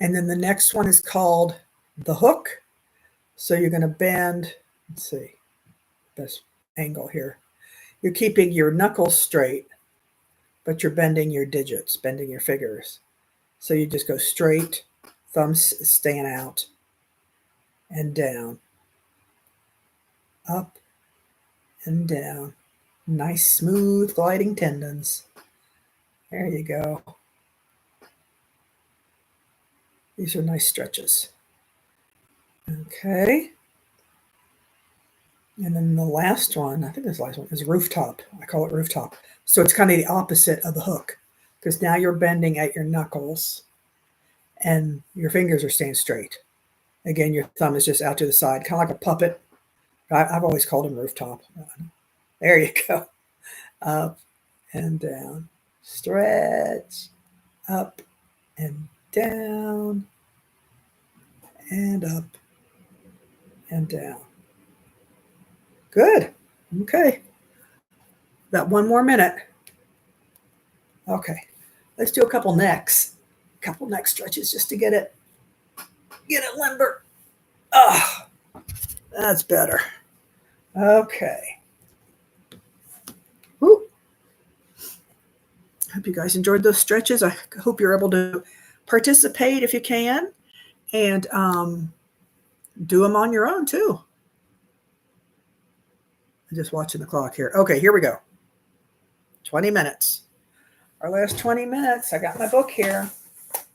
And then the next one is called the hook. So you're going to bend, let's see, best angle here. You're keeping your knuckles straight, but you're bending your digits, bending your fingers. So you just go straight, thumbs staying out, and down, up and down. Nice, smooth, gliding tendons. There you go. These are nice stretches. Okay. And then the last one, I think this last one is rooftop. I call it rooftop. So it's kind of the opposite of the hook because now you're bending at your knuckles and your fingers are staying straight. Again, your thumb is just out to the side, kind of like a puppet. I've always called them rooftop. There you go. Up and down. Stretch. Up and down. And up and down. Good. Okay. Got one more minute. Okay. Let's do a couple necks. A couple neck stretches just to get it limber. Ah, that's better. Okay. Woo. Hope you guys enjoyed those stretches. I hope you're able to participate if you can and do them on your own too. I'm just watching the clock here. Okay, here we go. 20 minutes. Our last 20 minutes. I got my book here.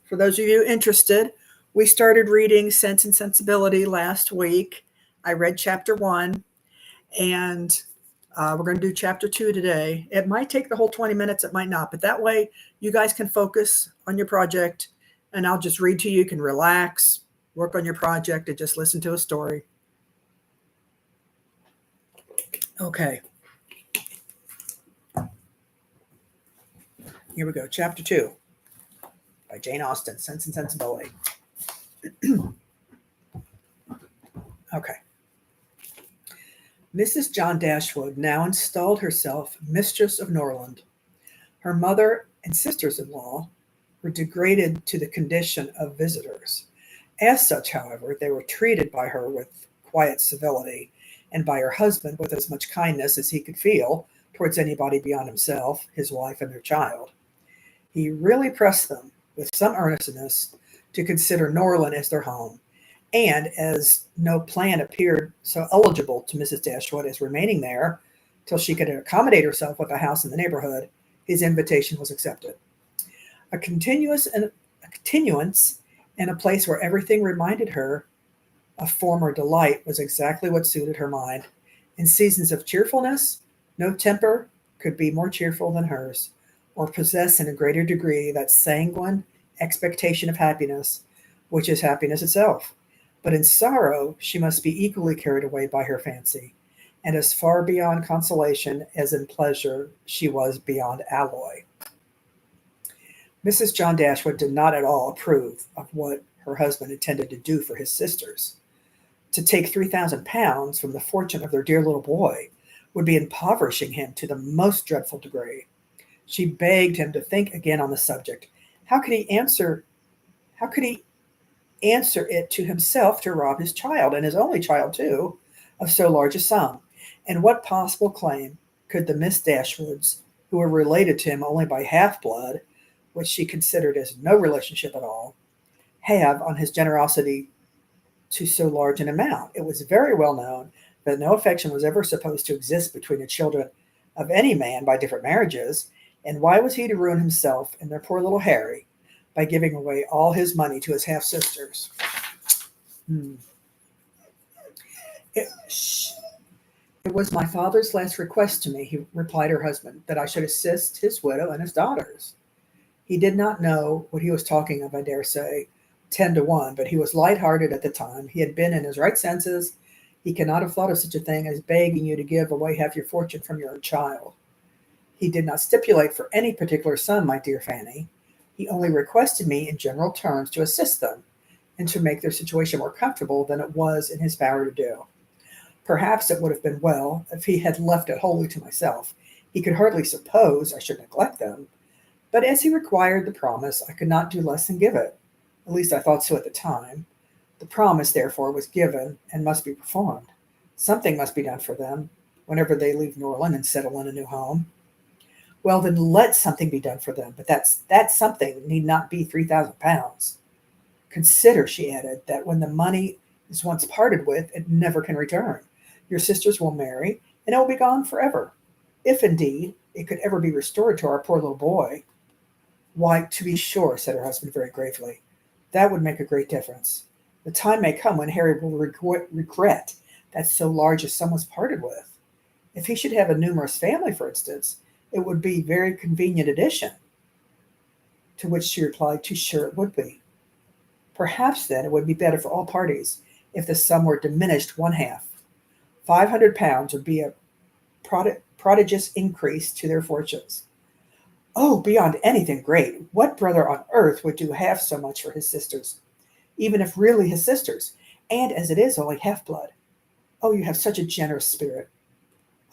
For those of you interested, we started reading Sense and Sensibility last week. I read chapter 1, and we're going to do chapter 2 today. It might take the whole 20 minutes, it might not, but that way you guys can focus on your project, and I'll just read to you. You can relax, work on your project, and just listen to a story. Okay. Here we go. Chapter 2 by Jane Austen, Sense and Sensibility. Okay. Mrs. John Dashwood now installed herself mistress of Norland. Her mother and sisters-in-law were degraded to the condition of visitors. As such, however, they were treated by her with quiet civility, and by her husband with as much kindness as he could feel towards anybody beyond himself, his wife, and their child. He really pressed them, with some earnestness, to consider Norland as their home, and as no plan appeared so eligible to Mrs. Dashwood as remaining there till she could accommodate herself with a house in the neighborhood, his invitation was accepted. A continuance in a place where everything reminded her of former delight was exactly what suited her mind. In seasons of cheerfulness, no temper could be more cheerful than hers, or possess in a greater degree that sanguine expectation of happiness, which is happiness itself. But in sorrow she must be equally carried away by her fancy, and as far beyond consolation as in pleasure she was beyond alloy. Mrs. John Dashwood did not at all approve of what her husband intended to do for his sisters. To take £3,000 from the fortune of their dear little boy would be impoverishing him to the most dreadful degree. She begged him to think again on the subject. How could he answer it to himself to rob his child, and his only child too, of so large a sum? And what possible claim could the Miss Dashwoods, who were related to him only by half-blood, which she considered as no relationship at all, have on his generosity to so large an amount? It was very well known that no affection was ever supposed to exist between the children of any man by different marriages, and why was he to ruin himself and their poor little Harry by giving away all his money to his half-sisters? It was my father's last request to me, he replied her husband, that I should assist his widow and his daughters. He did not know what he was talking of, I dare say, 10 to 1, but he was light-hearted at the time. He had been in his right senses. He cannot have thought of such a thing as begging you to give away half your fortune from your own child. He did not stipulate for any particular sum, my dear Fanny. He only requested me in general terms to assist them, and to make their situation more comfortable than it was in his power to do. Perhaps it would have been well if he had left it wholly to myself. He could hardly suppose I should neglect them, but as he required the promise, I could not do less than give it. At least I thought so at the time. The promise, therefore, was given and must be performed. Something must be done for them whenever they leave Norland and settle in a new home. Well, then let something be done for them, but that something need not be £3,000. Consider, she added, that when the money is once parted with, it never can return. Your sisters will marry, and it will be gone forever, if indeed it could ever be restored to our poor little boy. Why, to be sure, said her husband very gravely, that would make a great difference. The time may come when Harry will regret that so large a sum was parted with. If he should have a numerous family, for instance, it would be a very convenient addition. To which she replied, too sure it would be. Perhaps, then, it would be better for all parties if the sum were diminished one half. £500 would be a prodigious increase to their fortunes. Oh, beyond anything great! What brother on earth would do half so much for his sisters, even if really his sisters, and as it is only half-blood? Oh, you have such a generous spirit.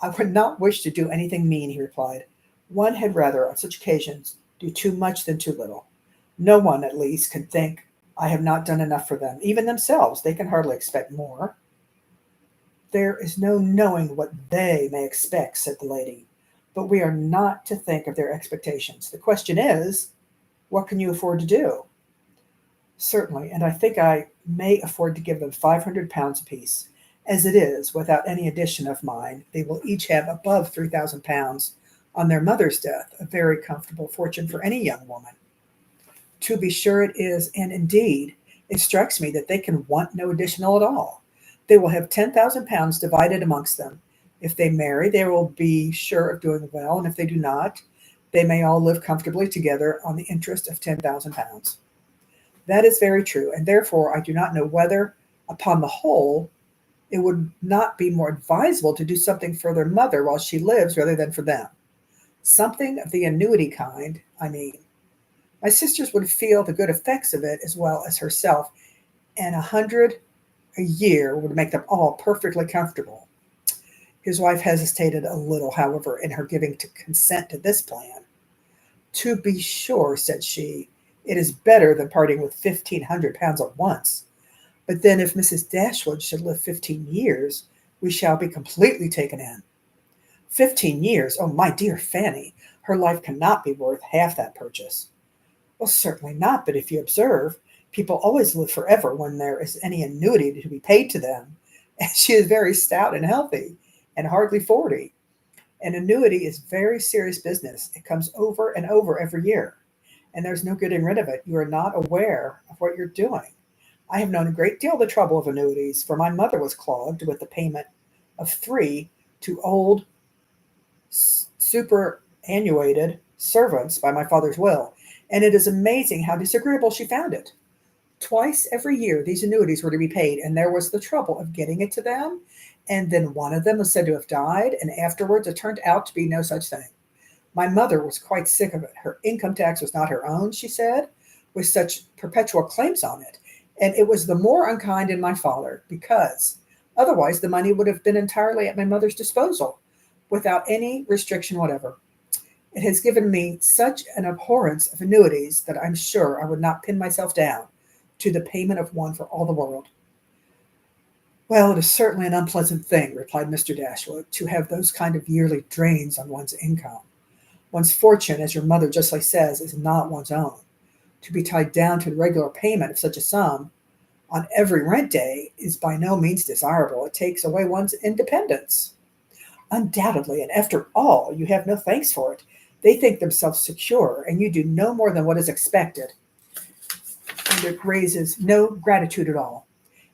I would not wish to do anything mean, he replied. One had rather, on such occasions, do too much than too little. No one, at least, can think I have not done enough for them. Even themselves, they can hardly expect more. There is no knowing what they may expect, said the lady, but we are not to think of their expectations. The question is, what can you afford to do? Certainly, and I think I may afford to give them £500 apiece. As it is, without any addition of mine, they will each have above £3,000 on their mother's death, a very comfortable fortune for any young woman. To be sure it is, and indeed, it strikes me that they can want no additional at all. They will have £10,000 divided amongst them. If they marry, they will be sure of doing well, and if they do not, they may all live comfortably together on the interest of £10,000. That is very true, and therefore I do not know whether, upon the whole, it would not be more advisable to do something for their mother while she lives rather than for them. Something of the annuity kind, I mean. My sisters would feel the good effects of it as well as herself, and 100 a year would make them all perfectly comfortable. His wife hesitated a little, however, in her giving to consent to this plan. To be sure, said she, it is better than parting with £1,500 at once. But then if Mrs. Dashwood should live 15 years, we shall be completely taken in. 15 years? Oh, my dear Fanny, her life cannot be worth half that purchase. Well, certainly not, but if you observe, people always live forever when there is any annuity to be paid to them. And she is very stout and healthy, and hardly 40. An annuity is very serious business. It comes over and over every year, and there's no getting rid of it. You are not aware of what you're doing. I have known a great deal of the trouble of annuities, for my mother was clogged with the payment of 3 to old superannuated servants by my father's will, and it is amazing how disagreeable she found it. Twice every year these annuities were to be paid, and there was the trouble of getting it to them, and then one of them was said to have died, and afterwards it turned out to be no such thing. My mother was quite sick of it. Her income tax was not her own, she said, with such perpetual claims on it, and it was the more unkind in my father, because otherwise the money would have been entirely at my mother's disposal, without any restriction whatever. It has given me such an abhorrence of annuities that I'm sure I would not pin myself down to the payment of one for all the world. Well, it is certainly an unpleasant thing, replied Mr. Dashwood, to have those kind of yearly drains on one's income. One's fortune, as your mother justly says, is not one's own. To be tied down to the regular payment of such a sum on every rent day is by no means desirable. It takes away one's independence. Undoubtedly, and after all, you have no thanks for it. They think themselves secure, and you do no more than what is expected, and it raises no gratitude at all.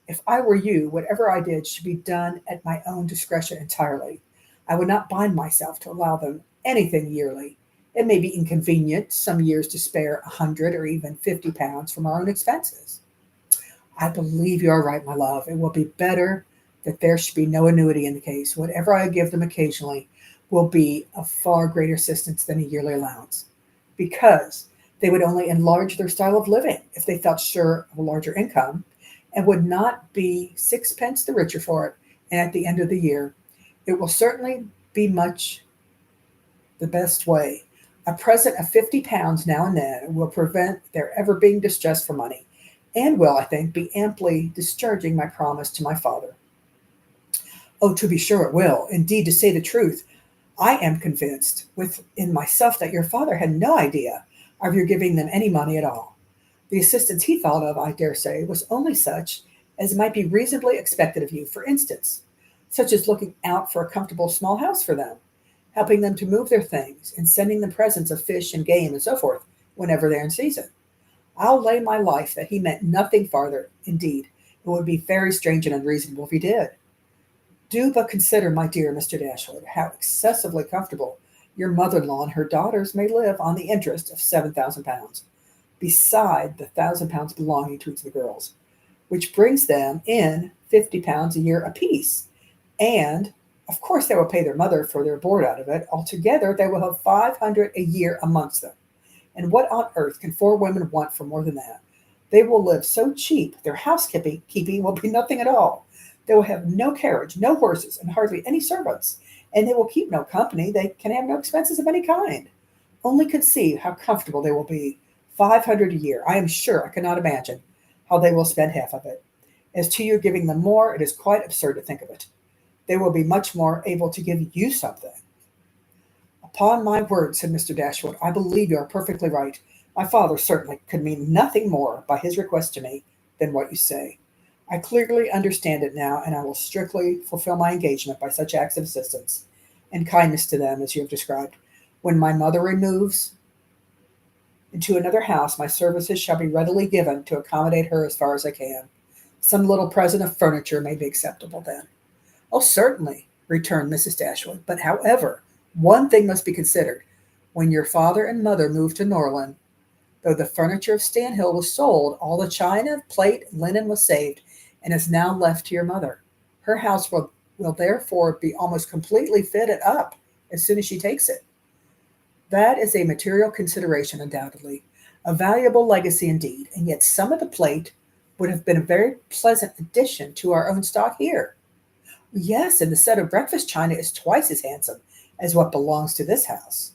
If I were you, whatever I did should be done at my own discretion entirely. I would not bind myself to allow them anything yearly. It may be inconvenient some years to spare 100 or even £50 from our own expenses. I believe you are right, my love. It will be better that there should be no annuity in the case. Whatever I give them occasionally will be of far greater assistance than a yearly allowance, because they would only enlarge their style of living if they felt sure of a larger income, and would not be sixpence the richer for it. And at the end of the year, it will certainly be much the best way. A present of £50 now and then will prevent their ever being distressed for money, and will, I think, be amply discharging my promise to my father. Oh, to be sure it will. Indeed, to say the truth, I am convinced within myself that your father had no idea of your giving them any money at all. The assistance he thought of, I dare say, was only such as might be reasonably expected of you, for instance, such as looking out for a comfortable small house for them, helping them to move their things, and sending them presents of fish and game and so forth whenever they're in season. I'll lay my life that he meant nothing farther. Indeed, it would be very strange and unreasonable if he did. Do but consider, my dear Mr. Dashwood, how excessively comfortable your mother-in-law and her daughters may live on the interest of £7,000, beside the £1,000 belonging to each of the girls, which brings them in £50 a year apiece. And, of course, they will pay their mother for their board out of it. Altogether, they will have 500 a year amongst them. And what on earth can 4 women want for more than that? They will live so cheap, their housekeeping will be nothing at all. They will have no carriage, no horses, and hardly any servants, and they will keep no company. They can have no expenses of any kind. Only conceive how comfortable they will be. 500 a year. I am sure I cannot imagine how they will spend half of it. As to your giving them more, it is quite absurd to think of it. They will be much more able to give you something. Upon my word, said Mr. Dashwood, I believe you are perfectly right. My father certainly could mean nothing more by his request to me than what you say. I clearly understand it now, and I will strictly fulfill my engagement by such acts of assistance and kindness to them as you have described. When my mother removes into another house, my services shall be readily given to accommodate her as far as I can. Some little present of furniture may be acceptable then. Oh, certainly, returned Mrs. Dashwood. But however, one thing must be considered. When your father and mother moved to Norland, though the furniture of Stanhill was sold, all the china, plate, linen was saved, and is now left to your mother. Her house will therefore be almost completely fitted up as soon as she takes it. That is a material consideration, undoubtedly, a valuable legacy indeed, and yet some of the plate would have been a very pleasant addition to our own stock here. Yes, and the set of breakfast china is twice as handsome as what belongs to this house.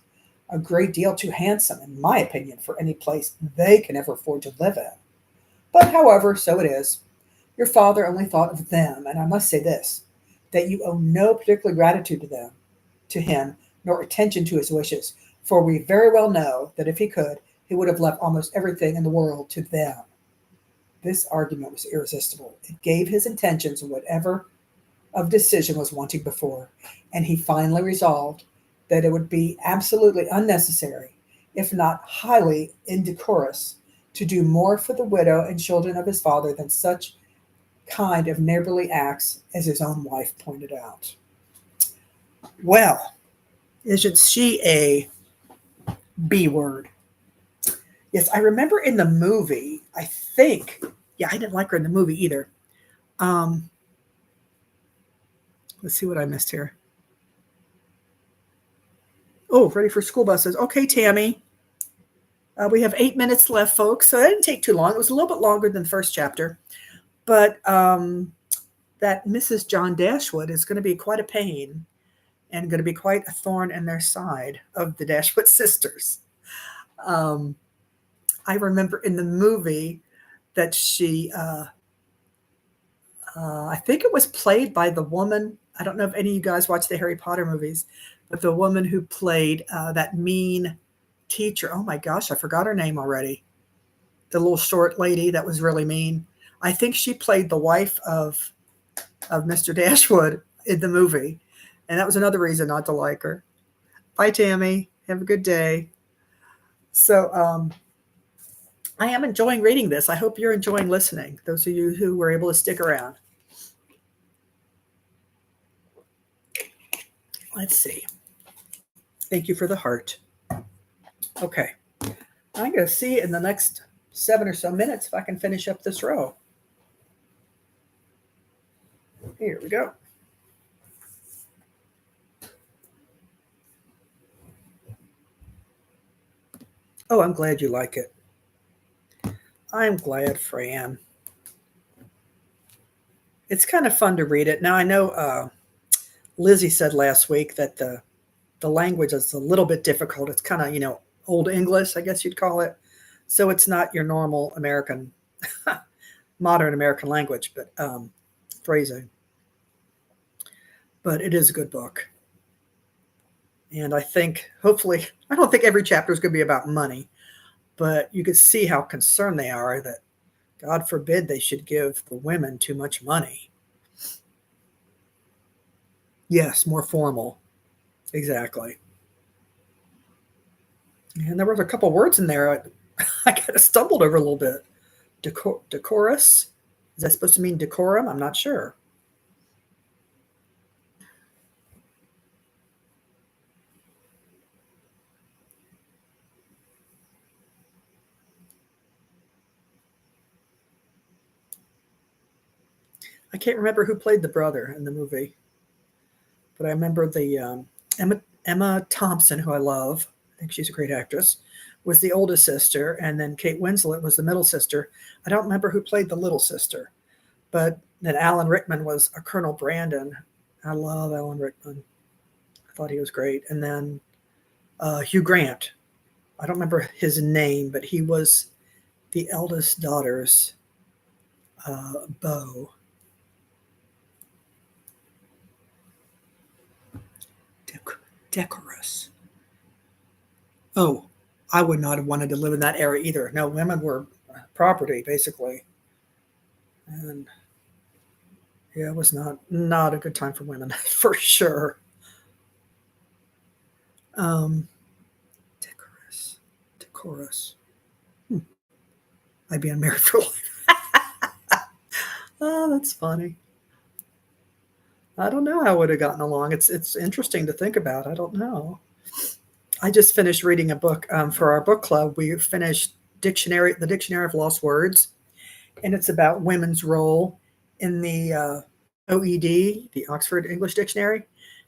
A great deal too handsome, in my opinion, for any place they can ever afford to live in. But, however, so it is. Your father only thought of them, and I must say this, that you owe no particular gratitude to him, nor attention to his wishes, for we very well know that if he could, he would have left almost everything in the world to them. This argument was irresistible. It gave his intentions whatever of decision was wanting before, and he finally resolved that it would be absolutely unnecessary, if not highly indecorous, to do more for the widow and children of his father than such kind of neighborly acts as his own wife pointed out. Well, isn't she a B word? Yes, I remember in the movie, I think, yeah, I didn't like her in the movie either. Let's see what I missed here. Oh, ready for school buses. Okay, Tammy. We have 8 minutes left, folks. So that didn't take too long. It was a little bit longer than the first chapter. But that Mrs. John Dashwood is going to be quite a pain and going to be quite a thorn in their side of the Dashwood sisters. I remember in the movie that she, I think it was played by the woman. I don't know if any of you guys watch the Harry Potter movies, but the woman who played that mean teacher. Oh my gosh, I forgot her name already. The little short lady that was really mean. I think she played the wife of Mr. Dashwood in the movie. And that was another reason not to like her. Bye, Tammy. Have a good day. So I am enjoying reading this. I hope you're enjoying listening, those of you who were able to stick around. Let's see. Thank you for the heart. Okay. I'm going to see in the next 7 or so minutes if I can finish up this row. Here we go. Oh, I'm glad you like it. I'm glad, Fran. It's kind of fun to read it. Now, I know Lizzie said last week that the language is a little bit difficult. It's kind of, Old English, I guess you'd call it. So it's not your normal American, modern American language, but phrasing. But it is a good book. And I think, hopefully, I don't think every chapter is going to be about money, but you can see how concerned they are that, God forbid, they should give the women too much money. Yes, more formal. Exactly. And there was a couple words in there I kind of stumbled over a little bit. Decorous? Is that supposed to mean decorum? I'm not sure. I can't remember who played the brother in the movie, but I remember the Emma Thompson, who I love. I think she's a great actress. Was the oldest sister, and then Kate Winslet was the middle sister. I don't remember who played the little sister, but then Alan Rickman was a Colonel Brandon. I love Alan Rickman. I thought he was great. And then Hugh Grant. I don't remember his name, but he was the eldest daughter's beau. Decorous. Oh, I would not have wanted to live in that era either. No, women were property, basically. And yeah, it was not a good time for women, for sure. chorus. I'd be unmarried for life. Oh, that's funny. I don't know how I would have gotten along. It's interesting to think about. I don't know. I just finished reading a book for our book club. We finished the Dictionary of Lost Words, and it's about women's role in the OED, the Oxford English Dictionary,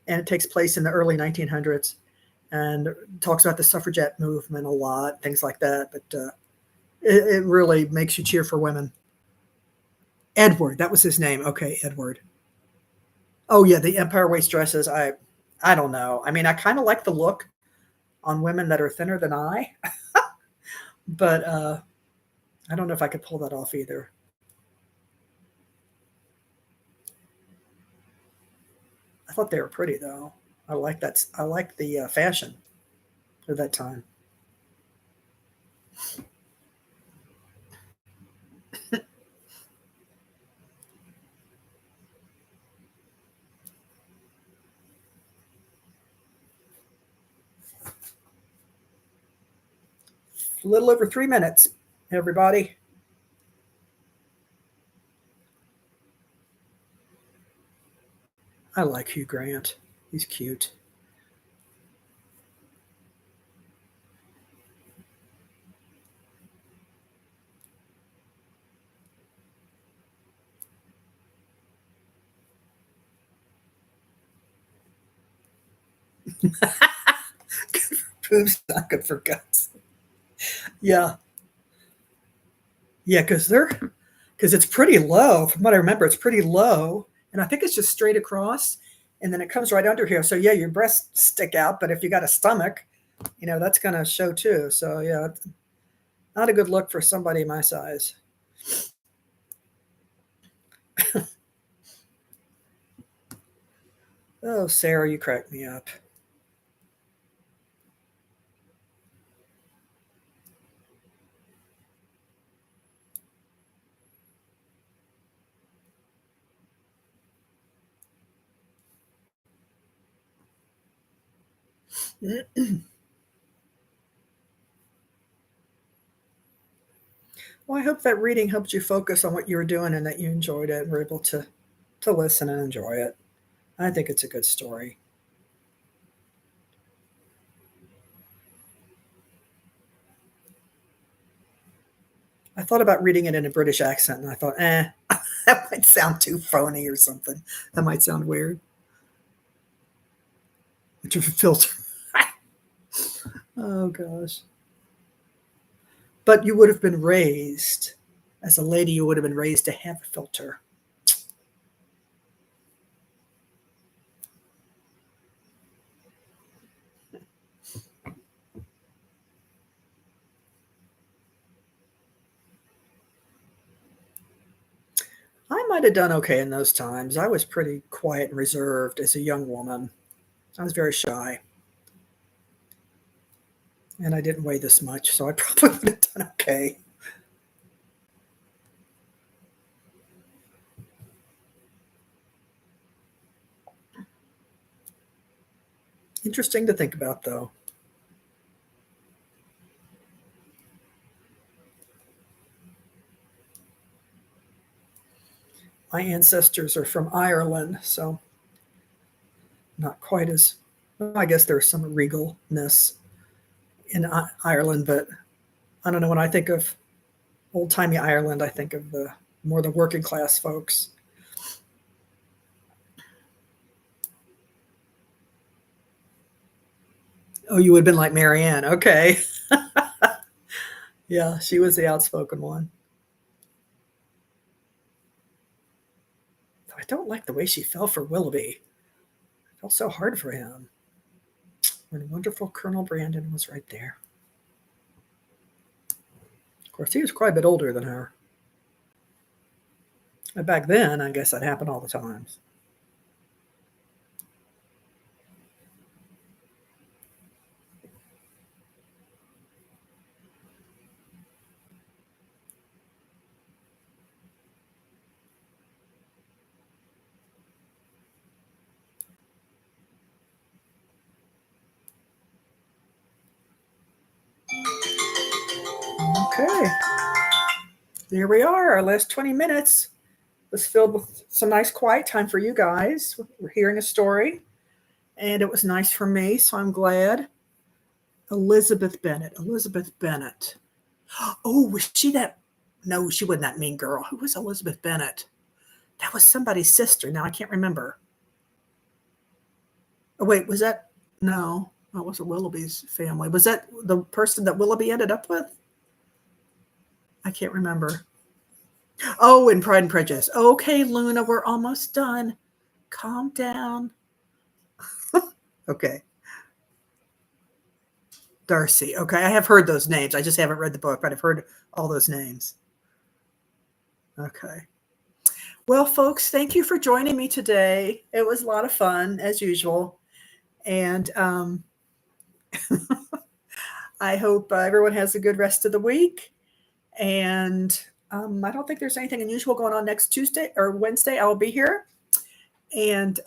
and it takes place in the early 1900s and talks about the suffragette movement a lot, things like that. But it really makes you cheer for women. Edward, that was his name. Okay, Edward. Oh yeah, the Empire waist dresses. I don't know. I mean, I kind of like the look on women that are thinner than I, but I don't know if I could pull that off either. I thought they were pretty though. I like that. I like the fashion of that time. A little over 3 minutes, everybody. I like Hugh Grant. He's cute. Boobs not good for guts. Yeah, yeah, because it's pretty low. From what I remember, it's pretty low, and I think it's just straight across, and then it comes right under here. So yeah, your breasts stick out, but if you got a stomach, that's going to show too. So yeah, not a good look for somebody my size. Oh, Sarah, you crack me up. Well, I hope that reading helped you focus on what you were doing and that you enjoyed it and were able to listen and enjoy it. I think it's a good story. I thought about reading it in a British accent, and I thought, that might sound too phony or something. That might sound weird. To filter. Oh gosh. But you would have been raised as a lady. You would have been raised to have a filter. I might have done okay in those times. I was pretty quiet and reserved as a young woman. I was very shy, and I didn't weigh this much, so I probably would have done okay. Interesting to think about, though. My ancestors are from Ireland, so not quite as, well, I guess there's some regalness in Ireland, but I don't know. When I think of old timey Ireland, I think of the more the working class folks. Oh, you would have been like Marianne. Okay. Yeah, she was the outspoken one. I don't like the way she fell for Willoughby. I felt so hard for him. When wonderful Colonel Brandon was right there. Of course, he was quite a bit older than her. And back then, I guess that happened all the time. Okay, here we are. Our last 20 minutes was filled with some nice quiet time for you guys. We're hearing a story, and it was nice for me, so I'm glad. Elizabeth Bennet. Elizabeth Bennet. Oh, was she that? No, she wasn't that mean girl. Who was Elizabeth Bennet? That was somebody's sister. Now I can't remember. Oh, wait, was that? No, that wasn't Willoughby's family. Was that the person that Willoughby ended up with? I can't remember. Oh, in Pride and Prejudice. Okay, Luna, we're almost done. Calm down. Okay. Darcy. Okay, I have heard those names. I just haven't read the book, but I've heard all those names. Okay. Well, folks, thank you for joining me today. It was a lot of fun, as usual. And I hope everyone has a good rest of the week. And I don't think there's anything unusual going on next Tuesday or Wednesday. I'll be here. And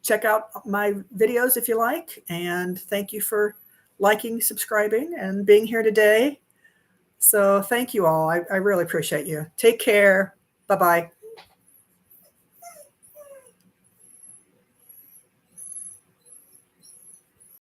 check out my videos if you like. And thank you for liking, subscribing, and being here today. So thank you all. I really appreciate you. Take care. Bye-bye.